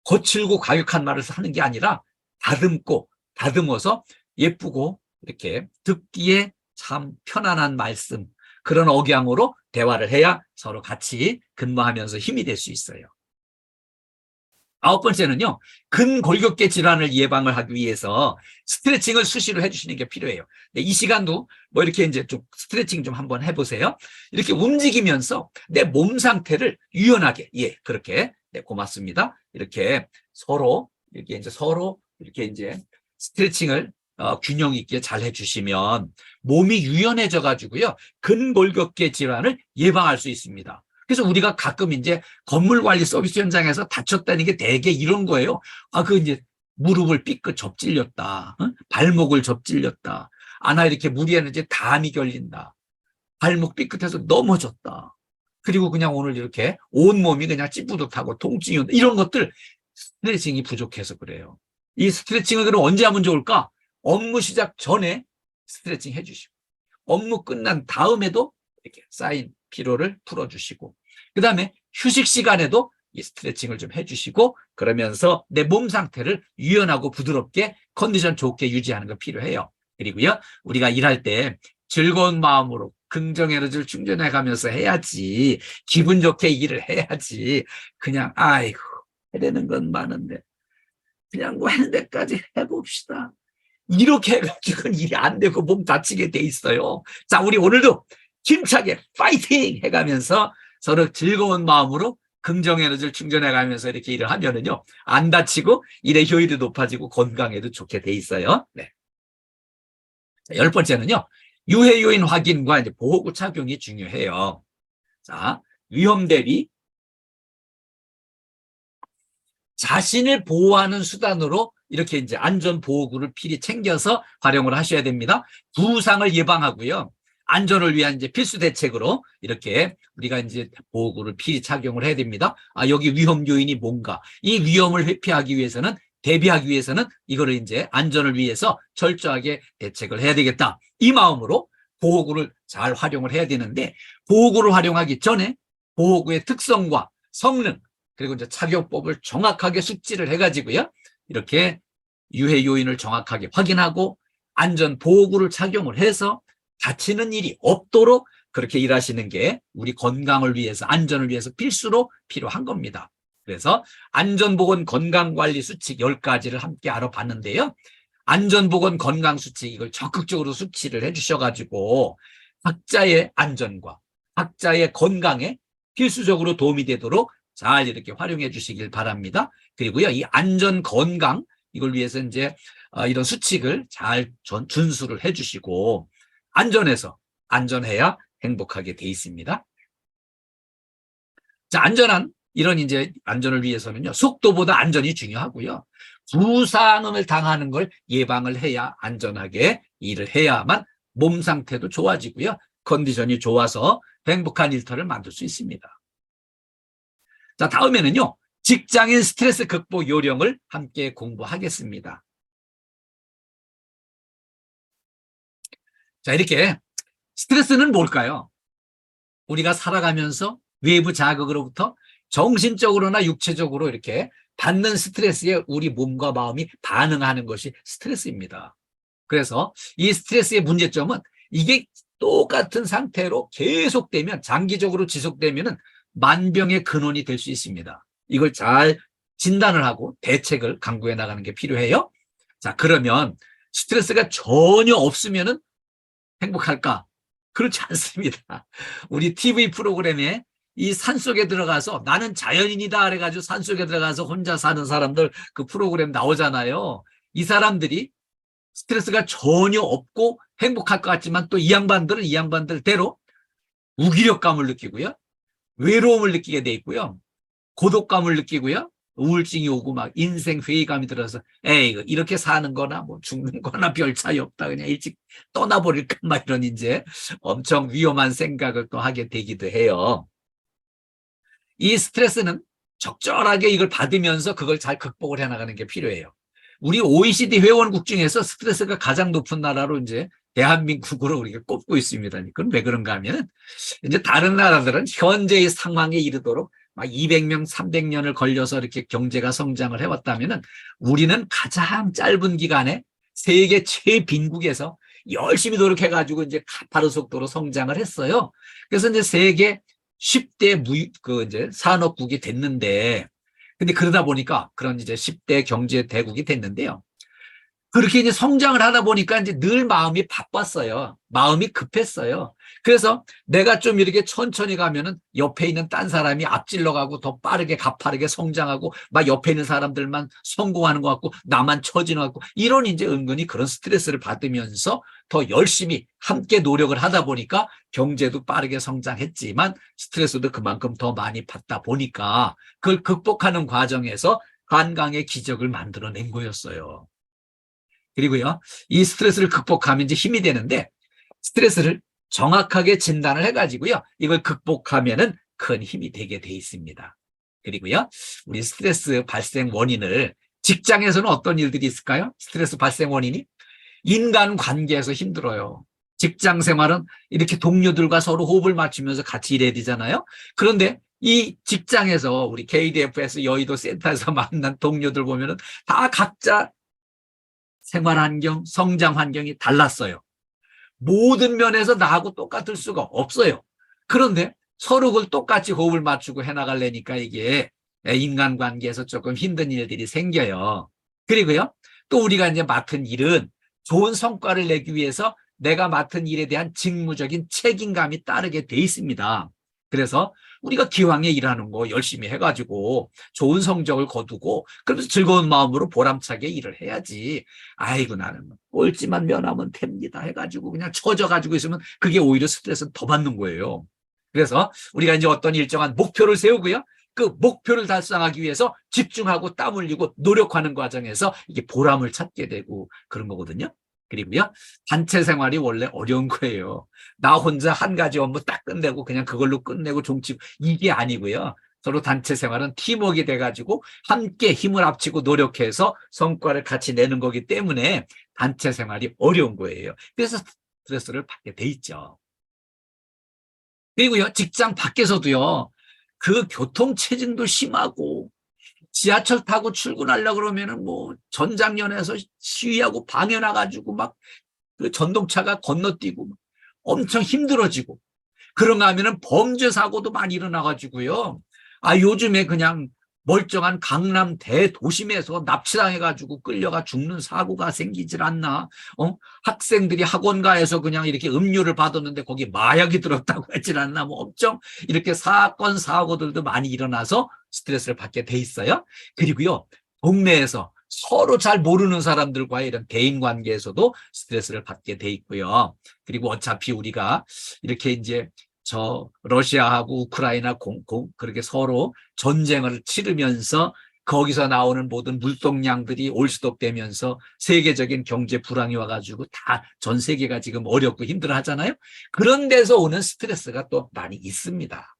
거칠고 과격한 말을 하는 게 아니라 다듬고, 다듬어서 예쁘고, 이렇게 듣기에 참 편안한 말씀, 그런 억양으로 대화를 해야 서로 같이 근무하면서 힘이 될 수 있어요. 9번째는요, 근골격계 질환을 예방을 하기 위해서 스트레칭을 수시로 해주시는 게 필요해요. 네, 이 시간도 뭐 이렇게 이제 좀 스트레칭 좀 한번 해보세요. 이렇게 움직이면서 내 몸 상태를 유연하게, 예, 그렇게, 네, 고맙습니다. 이렇게 서로 이렇게 스트레칭을 균형 있게 잘 해주시면 몸이 유연해져 가지고요, 근골격계 질환을 예방할 수 있습니다. 그래서 우리가 가끔 이제 건물 관리 서비스 현장에서 다쳤다는 게 대개 이런 거예요. 이제 무릎을 삐끗 접질렸다. 발목을 접질렸다. 나 이렇게 무리하는 이제 담이 결린다. 발목 삐끗해서 넘어졌다. 그리고 그냥 오늘 이렇게 온몸이 그냥 찌뿌듯하고 통증이 온다. 이런 것들 스트레칭이 부족해서 그래요. 이 스트레칭을 그럼 언제 하면 좋을까? 업무 시작 전에 스트레칭 해주시고, 업무 끝난 다음에도 이렇게 쌓인 피로를 풀어주시고, 그 다음에 휴식 시간에도 이 스트레칭을 좀 해주시고, 그러면서 내 몸 상태를 유연하고 부드럽게 컨디션 좋게 유지하는 거 필요해요. 그리고요, 우리가 일할 때 즐거운 마음으로 긍정 에너지를 충전해 가면서 해야지, 기분 좋게 일을 해야지, 그냥 아이고 해야 되는 건 많은데 그냥 뭐 하는 데까지 해봅시다, 이렇게 해가지고는 일이 안 되고 몸 다치게 돼 있어요. 자, 우리 오늘도 힘차게 파이팅 해가면서 서로 즐거운 마음으로 긍정 에너지를 충전해가면서 이렇게 일을 하면은요, 안 다치고 일의 효율이 높아지고 건강에도 좋게 돼 있어요. 네. 10번째는요, 유해 요인 확인과 이제 보호구 착용이 중요해요. 자, 위험 대비 자신을 보호하는 수단으로 이렇게 이제 안전 보호구를 필히 챙겨서 활용을 하셔야 됩니다. 부상을 예방하고요, 안전을 위한 이제 필수 대책으로 이렇게 우리가 이제 보호구를 필히 착용을 해야 됩니다. 여기 위험 요인이 뭔가, 이 위험을 회피하기 위해서는, 대비하기 위해서는 이거를 이제 안전을 위해서 철저하게 대책을 해야 되겠다, 이 마음으로 보호구를 잘 활용을 해야 되는데, 보호구를 활용하기 전에 보호구의 특성과 성능, 그리고 이제 착용법을 정확하게 숙지를 해가지고요, 이렇게 유해 요인을 정확하게 확인하고 안전 보호구를 착용을 해서 다치는 일이 없도록 그렇게 일하시는 게 우리 건강을 위해서, 안전을 위해서 필수로 필요한 겁니다. 그래서 안전보건 건강관리 수칙 10가지를 함께 알아봤는데요. 안전보건 건강수칙, 이걸 적극적으로 수치를 해주셔가지고 각자의 안전과 각자의 건강에 필수적으로 도움이 되도록 잘 이렇게 활용해 주시길 바랍니다. 그리고요, 이 안전 건강, 이걸 위해서 이제 이런 수칙을 잘 준수를 해주시고, 안전해야 행복하게 돼 있습니다. 자, 이런 이제 안전을 위해서는요, 속도보다 안전이 중요하고요, 부상을 당하는 걸 예방을 해야 안전하게 일을 해야만 몸 상태도 좋아지고요. 컨디션이 좋아서 행복한 일터를 만들 수 있습니다. 자, 다음에는요. 직장인 스트레스 극복 요령을 함께 공부하겠습니다. 자, 이렇게 스트레스는 뭘까요? 우리가 살아가면서 외부 자극으로부터 정신적으로나 육체적으로 이렇게 받는 스트레스에 우리 몸과 마음이 반응하는 것이 스트레스입니다. 그래서 이 스트레스의 문제점은 이게 똑같은 상태로 계속되면, 장기적으로 지속되면 만병의 근원이 될 수 있습니다. 이걸 잘 진단을 하고 대책을 강구해 나가는 게 필요해요. 자, 그러면 스트레스가 전혀 없으면 행복할까? 그렇지 않습니다. 우리 TV 프로그램에 이 산속에 들어가서 나는 자연인이다 그래가지고 산속에 들어가서 혼자 사는 사람들 그 프로그램 나오잖아요. 이 사람들이 스트레스가 전혀 없고 행복할 것 같지만 또 이 양반들대로 무기력감을 느끼고요. 외로움을 느끼게 돼 있고요. 고독감을 느끼고요. 우울증이 오고 막 인생 회의감이 들어서 에이 이렇게 사는 거나 뭐 죽는 거나 별 차이 없다. 그냥 일찍 떠나버릴까 막 이런 이제 엄청 위험한 생각을 또 하게 되기도 해요. 이 스트레스는 적절하게 이걸 받으면서 그걸 잘 극복을 해나가는 게 필요해요. 우리 OECD 회원국 중에서 스트레스가 가장 높은 나라로 이제 대한민국으로 우리가 꼽고 있습니다. 그건 왜 그런가 하면 이제 다른 나라들은 현재의 상황에 이르도록 막 200명, 300년을 걸려서 이렇게 경제가 성장을 해왔다면 우리는 가장 짧은 기간에 세계 최빈국에서 열심히 노력해가지고 이제 가파른 속도로 성장을 했어요. 그래서 이제 세계 10대 이제 산업국이 됐는데, 근데 그러다 보니까 그런 이제 10대 경제 대국이 됐는데요. 그렇게 이제 성장을 하다 보니까 이제 늘 마음이 바빴어요. 마음이 급했어요. 그래서 내가 좀 이렇게 천천히 가면은 옆에 있는 딴 사람이 앞질러 가고 더 빠르게 가파르게 성장하고 막 옆에 있는 사람들만 성공하는 것 같고 나만 처지는 것 같고 이런 이제 은근히 그런 스트레스를 받으면서 더 열심히 함께 노력을 하다 보니까 경제도 빠르게 성장했지만 스트레스도 그만큼 더 많이 받다 보니까 그걸 극복하는 과정에서 한강의 기적을 만들어낸 거였어요. 그리고요, 이 스트레스를 극복하면 이제 힘이 되는데 스트레스를 정확하게 진단을 해가지고요, 이걸 극복하면은 큰 힘이 되게 돼 있습니다. 그리고요, 우리 스트레스 발생 원인을 직장에서는 어떤 일들이 있을까요? 스트레스 발생 원인이 인간관계에서 힘들어요. 직장 생활은 이렇게 동료들과 서로 호흡을 맞추면서 같이 일해야 되잖아요. 그런데 이 직장에서 우리 KDF에서 여의도 센터에서 만난 동료들 보면은 다 각자 생활 환경, 성장 환경이 달랐어요. 모든 면에서 나하고 똑같을 수가 없어요. 그런데 서로 그걸 똑같이 호흡을 맞추고 해나가려니까 이게 인간관계에서 조금 힘든 일들이 생겨요. 그리고요, 또 우리가 이제 맡은 일은 좋은 성과를 내기 위해서 내가 맡은 일에 대한 직무적인 책임감이 따르게 돼 있습니다. 그래서 우리가 기왕에 일하는 거 열심히 해가지고 좋은 성적을 거두고 그러면서 즐거운 마음으로 보람차게 일을 해야지. 아이고 나는 꼴찌만 면하면 됩니다 해가지고 그냥 처져가지고 있으면 그게 오히려 스트레스는 더 받는 거예요. 그래서 우리가 이제 어떤 일정한 목표를 세우고요. 그 목표를 달성하기 위해서 집중하고 땀 흘리고 노력하는 과정에서 이게 보람을 찾게 되고 그런 거거든요. 그리고요, 단체 생활이 원래 어려운 거예요. 나 혼자 한 가지 업무 딱 끝내고 그냥 그걸로 끝내고 종치고 이게 아니고요. 서로 단체 생활은 팀워크가 돼가지고 함께 힘을 합치고 노력해서 성과를 같이 내는 거기 때문에 단체 생활이 어려운 거예요. 그래서 스트레스를 받게 돼 있죠. 그리고요, 직장 밖에서도요, 그 교통체증도 심하고 지하철 타고 출근하려고 그러면은 뭐 전장련에서 시위하고 방해나가지고 막 그 전동차가 건너뛰고 엄청 힘들어지고 그런가 하면은 범죄 사고도 많이 일어나가지고요. 아, 요즘에 그냥 멀쩡한 강남 대도심에서 납치당해가지고 끌려가 죽는 사고가 생기질 않나? 학생들이 학원가에서 그냥 이렇게 음료를 받았는데 거기 마약이 들었다고 하질 않나? 뭐 엄청 이렇게 사건 사고들도 많이 일어나서 스트레스를 받게 돼 있어요. 그리고요, 동네에서 서로 잘 모르는 사람들과의 이런 대인 관계에서도 스트레스를 받게 돼 있고요. 그리고 어차피 우리가 이렇게 이제 러시아하고 우크라이나 그렇게 서로 전쟁을 치르면서 거기서 나오는 모든 물동량들이 올스톱되면서 세계적인 경제 불황이 와가지고 다 전 세계가 지금 어렵고 힘들어 하잖아요. 그런 데서 오는 스트레스가 또 많이 있습니다.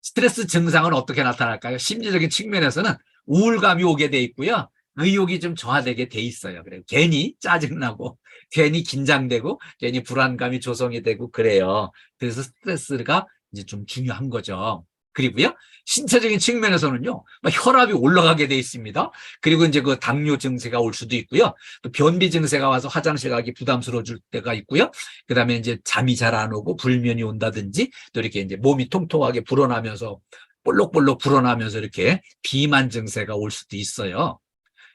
스트레스 증상은 어떻게 나타날까요? 심리적인 측면에서는 우울감이 오게 돼 있고요. 의욕이 좀 저하되게 돼 있어요. 그래요. 괜히 짜증나고, 괜히 긴장되고, 괜히 불안감이 조성이 되고 그래요. 그래서 스트레스가 이제 좀 중요한 거죠. 그리고요, 신체적인 측면에서는요, 막 혈압이 올라가게 돼 있습니다. 그리고 이제 그 당뇨 증세가 올 수도 있고요. 또 변비 증세가 와서 화장실 가기 부담스러워질 때가 있고요. 그 다음에 이제 잠이 잘 안 오고 불면이 온다든지 또 이렇게 이제 몸이 통통하게 불어나면서 볼록볼록 불어나면서 이렇게 비만 증세가 올 수도 있어요.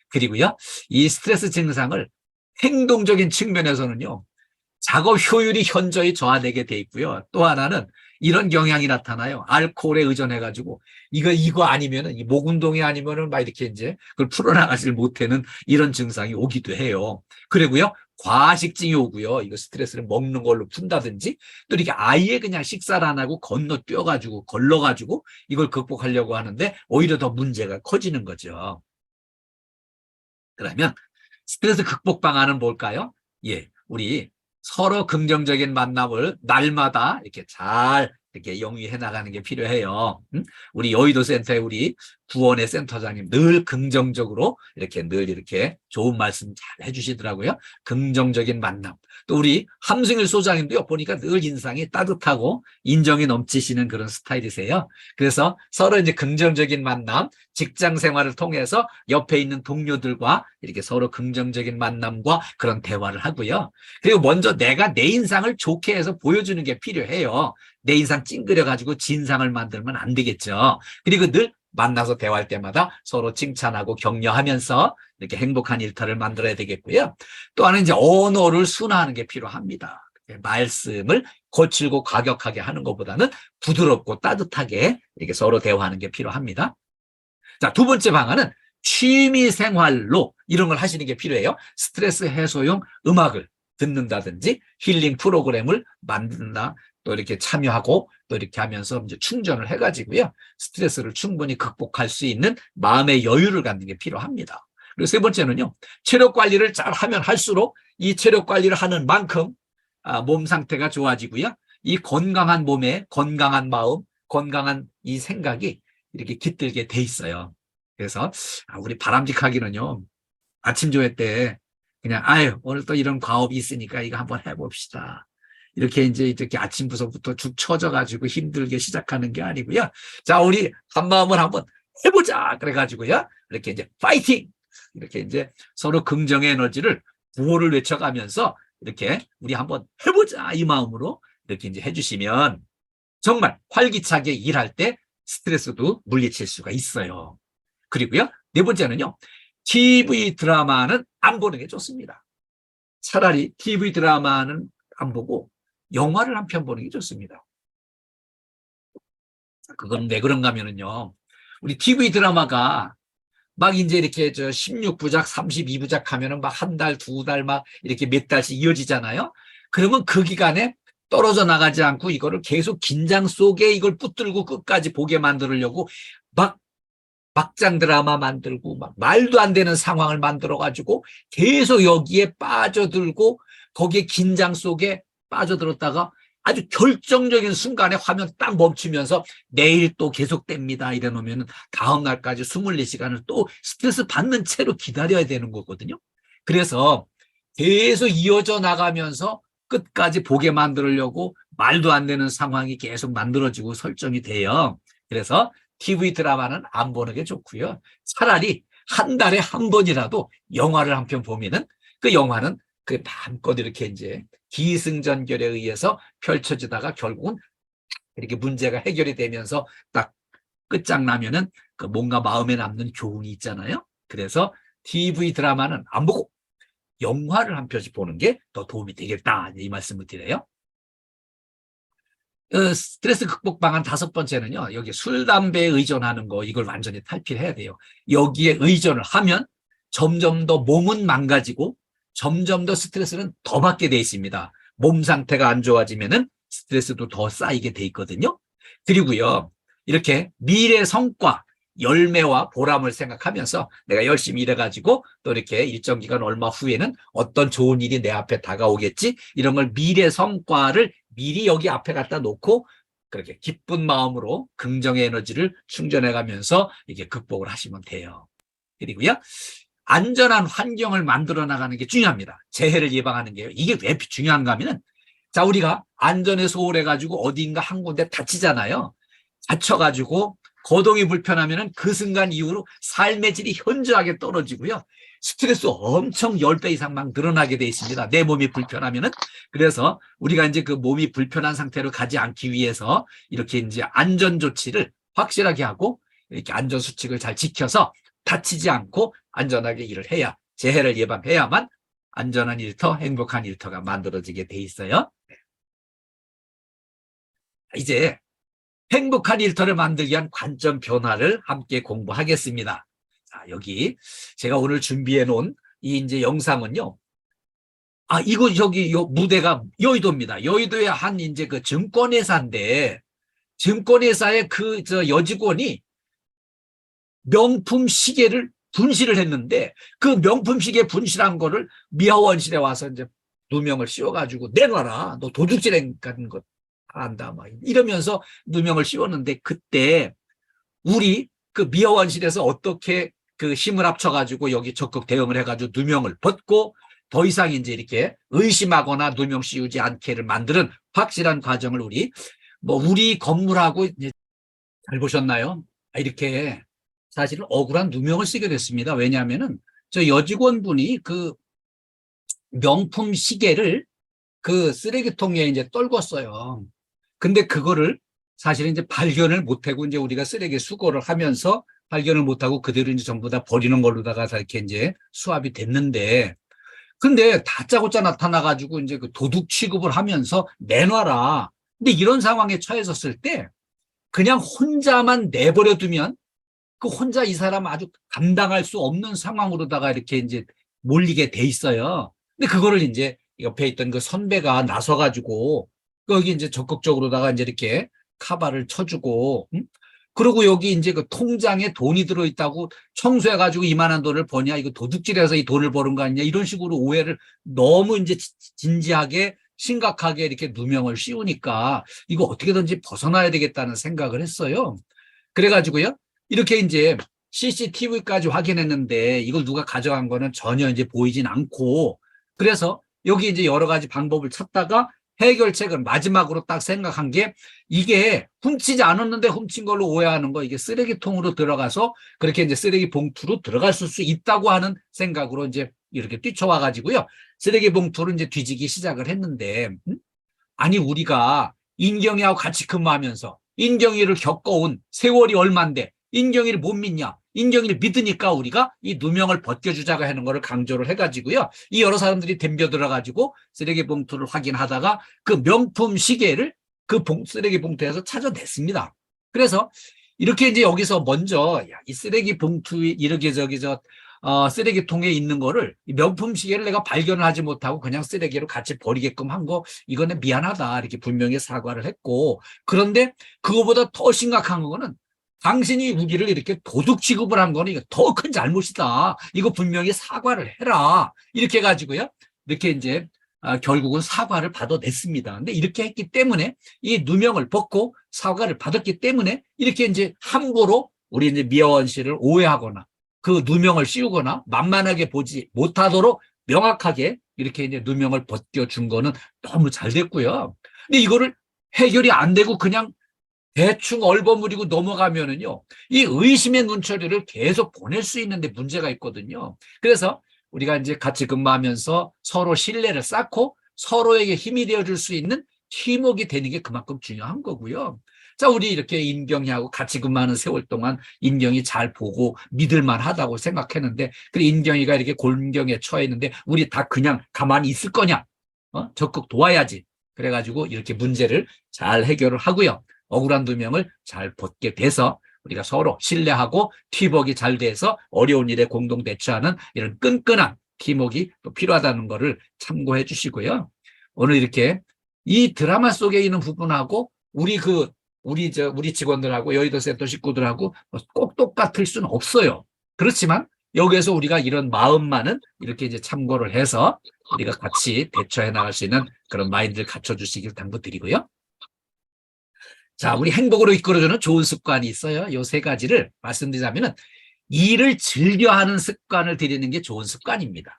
그리고요, 이 스트레스 증상을 행동적인 측면에서는요, 작업 효율이 현저히 저하되게 돼 있고요. 또 하나는 이런 경향이 나타나요. 알코올에 의존해가지고 이거 아니면은 이 목 운동이 아니면은 막 이렇게 이제 그걸 풀어나가질 못하는 이런 증상이 오기도 해요. 그리고요, 과식증이 오고요. 이거 스트레스를 먹는 걸로 푼다든지 또 이렇게 아예 그냥 식사를 안 하고 건너뛰어가지고 걸러가지고 이걸 극복하려고 하는데 오히려 더 문제가 커지는 거죠. 그러면 스트레스 극복 방안은 뭘까요? 예, 우리 서로 긍정적인 만남을 날마다 이렇게 잘 이렇게 영위해 나가는 게 필요해요. 우리 여의도 센터에 우리 구원의 센터장님 늘 긍정적으로 이렇게 늘 이렇게 좋은 말씀 잘 해주시더라고요. 긍정적인 만남. 또 우리 함승일 소장님도요, 보니까 늘 인상이 따뜻하고 인정이 넘치시는 그런 스타일이세요. 그래서 서로 이제 긍정적인 만남, 직장 생활을 통해서 옆에 있는 동료들과 이렇게 서로 긍정적인 만남과 그런 대화를 하고요. 그리고 먼저 내가 내 인상을 좋게 해서 보여주는 게 필요해요. 내 인상 찡그려가지고 진상을 만들면 안 되겠죠. 그리고 늘 만나서 대화할 때마다 서로 칭찬하고 격려하면서 이렇게 행복한 일터를 만들어야 되겠고요. 또 하나는 이제 언어를 순화하는 게 필요합니다. 말씀을 거칠고 과격하게 하는 것보다는 부드럽고 따뜻하게 이렇게 서로 대화하는 게 필요합니다. 자, 두 번째 방안은 취미 생활로 이런 걸 하시는 게 필요해요. 스트레스 해소용 음악을 듣는다든지 힐링 프로그램을 만든다. 또 이렇게 참여하고 또 이렇게 하면서 이제 충전을 해가지고요. 스트레스를 충분히 극복할 수 있는 마음의 여유를 갖는 게 필요합니다. 그리고 세 번째는요. 체력 관리를 잘 하면 할수록 이 체력 관리를 하는 만큼 몸 상태가 좋아지고요. 이 건강한 몸에 건강한 마음, 건강한 이 생각이 이렇게 깃들게 돼 있어요. 그래서 우리 바람직하기는요. 아침 조회 때 그냥 아유 오늘 또 이런 과업이 있으니까 이거 한번 해봅시다. 이렇게 이렇게 아침부터부터 죽 처져가지고 힘들게 시작하는 게 아니고요. 자, 우리 한 마음을 한번 해보자. 그래가지고요. 이렇게 이제 파이팅! 이렇게 이제 서로 긍정의 에너지를 구호를 외쳐가면서 이렇게 우리 한번 해보자. 이 마음으로 이렇게 이제 해주시면 정말 활기차게 일할 때 스트레스도 물리칠 수가 있어요. 그리고요. 네 번째는요. TV 드라마는 안 보는 게 좋습니다. 차라리 TV 드라마는 안 보고 영화를 한 편 보는 게 좋습니다. 그건 왜 그런가 하면요. 우리 TV 드라마가 막 이제 이렇게 16부작, 32부작 하면은 막 한 달, 두 달 막 이렇게 몇 달씩 이어지잖아요. 그러면 그 기간에 떨어져 나가지 않고 이거를 계속 긴장 속에 이걸 붙들고 끝까지 보게 만들려고 막 막장 드라마 만들고 막 말도 안 되는 상황을 만들어 가지고 계속 여기에 빠져들고 거기에 긴장 속에 빠져들었다가 아주 결정적인 순간에 화면 딱 멈추면서 내일 또 계속됩니다. 이래 놓으면 다음 날까지 24시간을 또 스트레스 받는 채로 기다려야 되는 거거든요. 그래서 계속 이어져 나가면서 끝까지 보게 만들려고 말도 안 되는 상황이 계속 만들어지고 설정이 돼요. 그래서 TV 드라마는 안 보는 게 좋고요. 차라리 한 달에 한 번이라도 영화를 한 편 보면은 그 영화는 그 마음껏 이렇게 이제 기승전결에 의해서 펼쳐지다가 결국은 이렇게 문제가 해결이 되면서 딱 끝장나면은 그 뭔가 마음에 남는 교훈이 있잖아요. 그래서 TV 드라마는 안 보고 영화를 한 편씩 보는 게 더 도움이 되겠다. 이 말씀을 드려요. 스트레스 극복 방안 다섯 번째는요. 여기 술, 담배에 의존하는 거 이걸 완전히 탈피해야 돼요. 여기에 의존을 하면 점점 더 몸은 망가지고 점점 더 스트레스는 더 받게 돼 있습니다. 몸 상태가 안 좋아지면은 스트레스도 더 쌓이게 돼 있거든요. 그리고요. 이렇게 미래 성과 열매와 보람을 생각하면서 내가 열심히 일해가지고 또 이렇게 일정 기간 얼마 후에는 어떤 좋은 일이 내 앞에 다가오겠지, 이런 걸 미래 성과를 미리 여기 앞에 갖다 놓고 그렇게 기쁜 마음으로 긍정의 에너지를 충전해 가면서 이게 극복을 하시면 돼요. 그리고요, 안전한 환경을 만들어 나가는 게 중요합니다. 재해를 예방하는 게요. 이게 왜 중요한가 하면은, 자, 우리가 안전에 소홀해가지고 어딘가 한 군데 다치잖아요. 다쳐가지고 거동이 불편하면은 그 순간 이후로 삶의 질이 현저하게 떨어지고요. 스트레스 엄청 10배 이상 막 늘어나게 돼 있습니다. 내 몸이 불편하면은. 그래서 우리가 이제 그 몸이 불편한 상태로 가지 않기 위해서 이렇게 이제 안전 조치를 확실하게 하고 이렇게 안전 수칙을 잘 지켜서 다치지 않고 안전하게 일을 해야, 재해를 예방해야만 안전한 일터, 행복한 일터가 만들어지게 돼 있어요. 이제 행복한 일터를 만들기 위한 관점 변화를 함께 공부하겠습니다. 자, 여기 제가 오늘 준비해 놓은 이 이제 영상은요. 이거 저기 요 무대가 여의도입니다. 여의도의 한 이제 그 증권회사인데, 증권회사의 그 저 여직원이 명품 시계를 분실을 했는데, 그 명품 시계 분실한 거를 미화원실에 와서 이제 누명을 씌워가지고 내놔라, 너 도둑질 같은 거 한다 막 이러면서 누명을 씌웠는데, 그때 우리 그 미화원실에서 어떻게 그 힘을 합쳐가지고 여기 적극 대응을 해가지고 누명을 벗고 더 이상 이제 이렇게 의심하거나 누명 씌우지 않게를 만드는 확실한 과정을 우리 건물하고 이제 잘 보셨나요? 이렇게 사실은 억울한 누명을 쓰게 됐습니다. 왜냐하면은 저 여직원분이 그 명품 시계를 그 쓰레기통에 이제 떨궜어요. 근데 그거를 사실은 이제 발견을 못하고 이제 우리가 쓰레기 수거를 하면서 발견을 못하고 그대로 이제 전부 다 버리는 걸로다가 이렇게 이제 수합이 됐는데, 근데 다짜고짜 나타나가지고 이제 그 도둑 취급을 하면서 내놔라. 근데 이런 상황에 처해졌을 때 그냥 혼자만 내버려 두면 그 혼자 이 사람 아주 감당할 수 없는 상황으로다가 이렇게 이제 몰리게 돼 있어요. 근데 그거를 이제 옆에 있던 그 선배가 나서가지고 여기 이제 적극적으로다가 이제 이렇게 카바를 쳐주고, 그리고 여기 이제 그 통장에 돈이 들어있다고 청소해가지고 이만한 돈을 버냐, 이거 도둑질해서 이 돈을 버는 거 아니냐, 이런 식으로 오해를 너무 이제 진지하게 심각하게 이렇게 누명을 씌우니까 이거 어떻게든지 벗어나야 되겠다는 생각을 했어요. 그래가지고요, 이렇게 이제 CCTV까지 확인했는데 이걸 누가 가져간 거는 전혀 이제 보이진 않고, 그래서 여기 이제 여러 가지 방법을 찾다가 해결책은 마지막으로 딱 생각한 게, 이게 훔치지 않았는데 훔친 걸로 오해하는 거, 이게 쓰레기통으로 들어가서 그렇게 이제 쓰레기 봉투로 들어갈 수 있다고 하는 생각으로 이제 이렇게 뛰쳐와 가지고요, 쓰레기 봉투를 이제 뒤지기 시작을 했는데, 아니 우리가 인경이하고 같이 근무하면서 인경이를 겪어온 세월이 얼만데 인경이를 못 믿냐? 인경이를 믿으니까 우리가 이 누명을 벗겨주자고 하는 거를 강조를 해가지고요, 이 여러 사람들이 덤벼 들어가지고 쓰레기 봉투를 확인하다가 그 명품 시계를 그 쓰레기 봉투에서 찾아냈습니다. 그래서 이렇게 이제 여기서 먼저 이 쓰레기 봉투 이렇게 쓰레기통에 있는 거를, 명품 시계를 내가 발견을 하지 못하고 그냥 쓰레기로 같이 버리게끔 한 거, 이거는 미안하다 이렇게 분명히 사과를 했고, 그런데 그거보다 더 심각한 거는 당신이 우리를 이렇게 도둑 취급을 한 거는 이거 더 큰 잘못이다, 이거 분명히 사과를 해라, 이렇게 해가지고요, 이렇게 이제 결국은 사과를 받아냈습니다. 근데 이렇게 했기 때문에, 이 누명을 벗고 사과를 받았기 때문에 이렇게 이제 함부로 우리 이제 미화원 씨를 오해하거나 그 누명을 씌우거나 만만하게 보지 못하도록 명확하게 이렇게 이제 누명을 벗겨준 거는 너무 잘 됐고요. 근데 이거를 해결이 안 되고 그냥 대충 얼버무리고 넘어가면은요, 이 의심의 눈초리를 계속 보낼 수 있는데 문제가 있거든요. 그래서 우리가 이제 같이 근무하면서 서로 신뢰를 쌓고 서로에게 힘이 되어줄 수 있는 팀워크가 되는 게 그만큼 중요한 거고요. 자, 우리 이렇게 인경이하고 같이 근무하는 세월 동안 인경이 잘 보고 믿을만 하다고 생각했는데, 그래 인경이가 이렇게 곤경에 처했는데 우리 다 그냥 가만히 있을 거냐? 적극 도와야지. 그래가지고 이렇게 문제를 잘 해결을 하고요, 억울한 누명을 잘 벗게 돼서 우리가 서로 신뢰하고 팀워크가 잘 돼서 어려운 일에 공동 대처하는 이런 끈끈한 팀워크가 또 필요하다는 것을 참고해 주시고요. 오늘 이렇게 이 드라마 속에 있는 부분하고 우리 그 우리 직원들하고 여의도 센터 식구들하고 꼭 똑같을 수는 없어요. 그렇지만 여기에서 우리가 이런 마음만은 이렇게 이제 참고를 해서 우리가 같이 대처해 나갈 수 있는 그런 마인드를 갖춰주시길 당부드리고요. 자, 우리 행복으로 이끌어주는 좋은 습관이 있어요. 요 세 가지를 말씀드리자면은 일을 즐겨하는 습관을 들이는 게 좋은 습관입니다.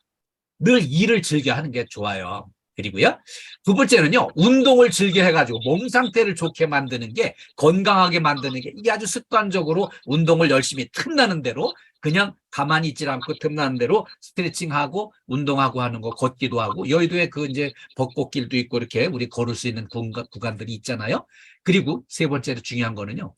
늘 일을 즐겨하는 게 좋아요. 그리고요. 두 번째는요. 운동을 즐겨 해가지고 몸 상태를 좋게 만드는 게 건강하게 만드는 게 이게 아주 습관적으로 운동을 열심히 틈나는 대로 그냥 가만히 있지 않고 틈나는 대로 스트레칭하고 운동하고 하는 거 걷기도 하고 여의도에 그 이제 벚꽃길도 있고 이렇게 우리 걸을 수 있는 구간들이 있잖아요. 그리고 세 번째로 중요한 거는요.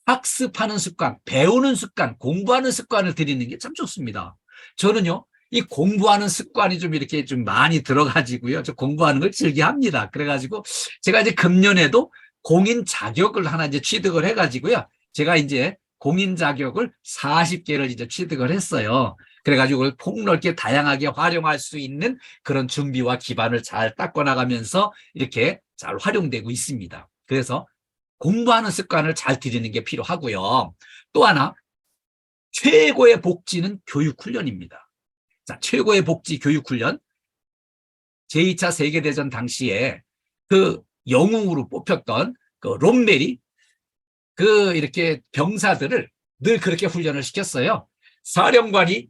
학습하는 습관, 배우는 습관, 공부하는 습관을 들이는 게 참 좋습니다. 저는요. 이 공부하는 습관이 좀 이렇게 좀 많이 들어가지고요. 저 공부하는 걸 즐겨합니다. 그래가지고 제가 이제 금년에도 공인 자격을 하나 이제 취득을 해가지고요. 제가 이제 공인 자격을 40개를 이제 취득을 했어요. 그래가지고 그걸 폭넓게 다양하게 활용할 수 있는 그런 준비와 기반을 잘 닦아 나가면서 이렇게 잘 활용되고 있습니다. 그래서 공부하는 습관을 잘 들이는 게 필요하고요. 또 하나, 최고의 복지는 교육훈련입니다. 자, 최고의 복지 교육훈련. 제2차 세계대전 당시에 그 영웅으로 뽑혔던 그 롬메리, 그 이렇게 병사들을 늘 그렇게 훈련을 시켰어요. 사령관이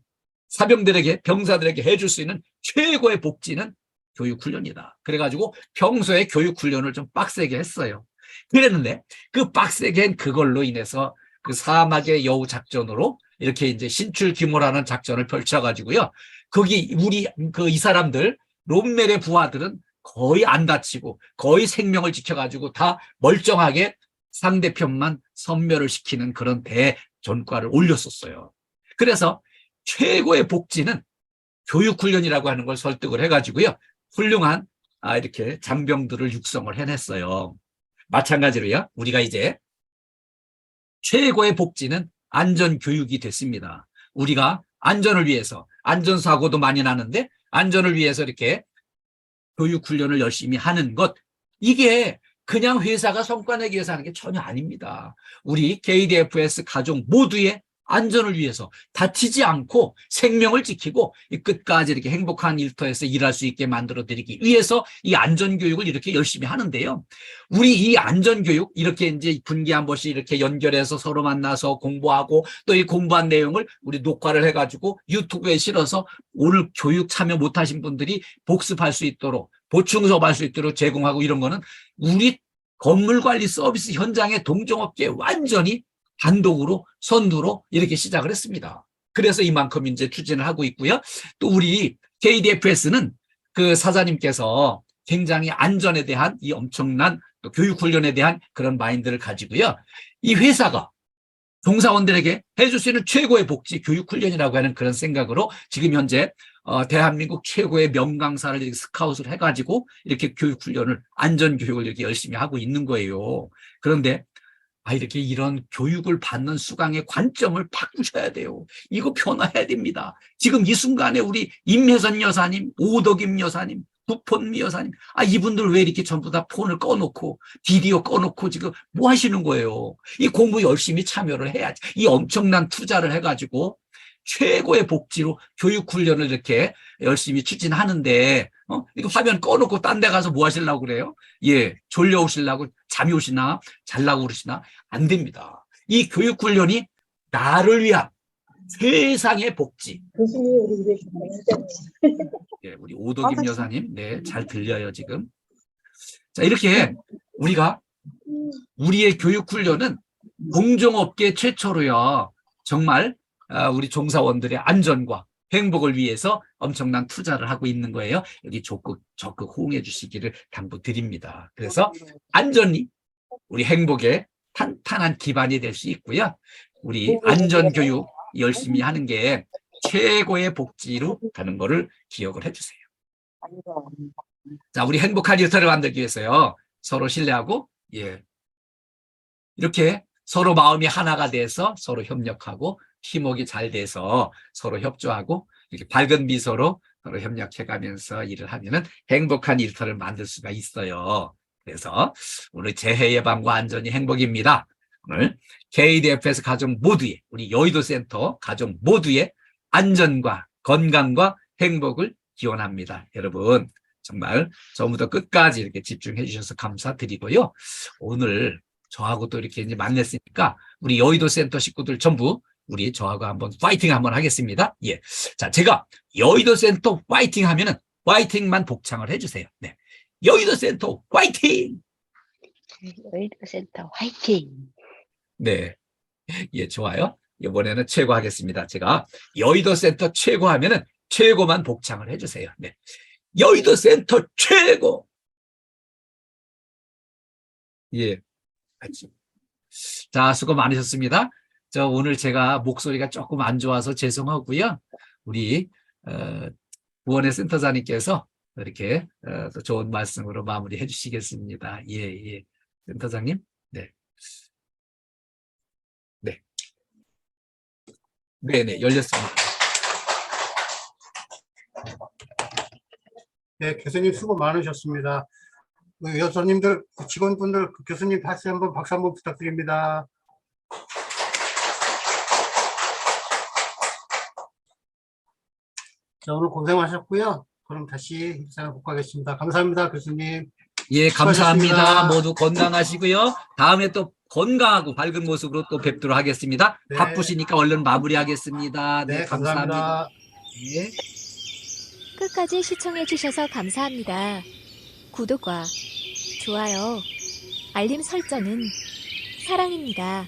사병들에게, 병사들에게 해줄 수 있는 최고의 복지는 교육훈련이다. 그래가지고 평소에 교육훈련을 좀 빡세게 했어요. 그랬는데 그 빡세게 한 그걸로 인해서 그 사막의 여우 작전으로 이렇게 이제 신출귀몰하는 작전을 펼쳐가지고요. 거기 이 사람들 롬멜의 부하들은 거의 안 다치고 거의 생명을 지켜가지고 다 멀쩡하게 상대편만 섬멸을 시키는 그런 대전과를 올렸었어요. 그래서 최고의 복지는 교육훈련이라고 하는 걸 설득을 해가지고요. 훌륭한 이렇게 장병들을 육성을 해냈어요. 마찬가지로요. 우리가 이제 최고의 복지는 안전교육이 됐습니다. 우리가 안전을 위해서 안전사고도 많이 나는데 안전을 위해서 이렇게 교육훈련을 열심히 하는 것 이게 그냥 회사가 성과 내기 위해서 하는 게 전혀 아닙니다. 우리 KDFS 가족 모두의 안전을 위해서 다치지 않고 생명을 지키고 끝까지 이렇게 행복한 일터에서 일할 수 있게 만들어드리기 위해서 이 안전교육을 이렇게 열심히 하는데요. 우리 이 안전교육 이렇게 이제 분기에 한 번씩 이렇게 연결해서 서로 만나서 공부하고 또 이 공부한 내용을 우리 녹화를 해가지고 유튜브에 실어서 오늘 교육 참여 못하신 분들이 복습할 수 있도록 보충 수업할 수 있도록 제공하고 이런 거는 우리 건물관리 서비스 현장의 동종업계에 완전히 단독으로 선두로 이렇게 시작을 했습니다. 그래서 이만큼 이제 추진을 하고 있고요. 또 우리 KDFS는 그 사장님께서 굉장히 안전에 대한 이 엄청난 교육 훈련에 대한 그런 마인드를 가지고요. 이 회사가 종사원들에게 해줄 수 있는 최고의 복지 교육 훈련이라고 하는 그런 생각으로 지금 현재 대한민국 최고의 명강사를 이렇게 스카웃을 해가지고 이렇게 교육 훈련을 안전 교육을 이렇게 열심히 하고 있는 거예요. 그런데 이렇게 이런 교육을 받는 수강의 관점을 바꾸셔야 돼요. 이거 변화해야 됩니다. 지금 이 순간에 우리 임혜선 여사님, 오덕임 여사님, 구폰미 여사님, 이분들 왜 이렇게 전부 다 폰을 꺼놓고 비디오 꺼놓고 지금 뭐 하시는 거예요? 이 공부 열심히 참여를 해야지. 이 엄청난 투자를 해가지고 최고의 복지로 교육훈련을 이렇게 열심히 추진하는데 이거 화면 꺼놓고 딴 데 가서 뭐 하시려고 그래요? 예, 졸려오시려고 잠이 오시나 잘라고 그러시나 안 됩니다. 이 교육훈련이 나를 위한 세상의 복지. 예, 우리 오덕임 여사님, 네, 잘 들려요 지금. 자, 이렇게 우리가 우리의 교육훈련은 공정업계 최초로요. 정말 우리 종사원들의 안전과 행복을 위해서 엄청난 투자를 하고 있는 거예요. 여기 적극 호응해 주시기를 당부드립니다. 그래서 안전이 우리 행복의 탄탄한 기반이 될 수 있고요. 우리 안전교육 열심히 하는 게 최고의 복지로 가는 거를 기억을 해주세요. 자, 우리 행복한 일터를 만들기 위해서요. 서로 신뢰하고 이렇게 서로 마음이 하나가 돼서 서로 협력하고 팀워크가 잘 돼서 서로 협조하고 이렇게 밝은 미소로 서로 협력해가면서 일을 하면은 행복한 일터를 만들 수가 있어요. 그래서 오늘 재해 예방과 안전이 행복입니다. 오늘 KDFS 가족 모두의, 우리 여의도 센터 가족 모두의 안전과 건강과 행복을 기원합니다. 여러분 정말 처음부터 끝까지 이렇게 집중해 주셔서 감사드리고요. 오늘 저하고 또 이렇게 이제 만났으니까 우리 여의도 센터 식구들 전부 우리 저하고 한번 파이팅 한번 하겠습니다. 예. 자, 제가 여의도 센터 파이팅 하면은 파이팅만 복창을 해주세요. 네. 여의도 센터 파이팅! 여의도 센터 화이팅! 네. 예, 좋아요. 이번에는 최고 하겠습니다. 제가 여의도 센터 최고 하면은 최고만 복창을 해주세요. 네. 여의도 센터 최고! 예. 자, 수고 많으셨습니다. 저 오늘 제가 목소리가 조금 안 좋아서 죄송하고요. 우리 구원의 센터장님께서 이렇게 또 좋은 말씀으로 마무리해 주시겠습니다. 예, 예. 센터장님. 네. 네. 네, 네, 열렸습니다. 네, 교수님 수고 많으셨습니다. 여사님들, 직원분들, 교수님 다시 한번 박수 한번 부탁드립니다. 자, 오늘 고생하셨고요. 그럼 다시 입장을 복하겠습니다. 감사합니다, 교수님. 예, 감사합니다. 수고하셨습니다. 모두 건강하시고요. 다음에 또 건강하고 밝은 모습으로 또 뵙도록 하겠습니다. 네. 바쁘시니까 얼른 마무리하겠습니다. 네, 네, 감사합니다. 감사합니다. 예. 끝까지 시청해주셔서 감사합니다. 구독과 좋아요, 알림 설정은 사랑입니다.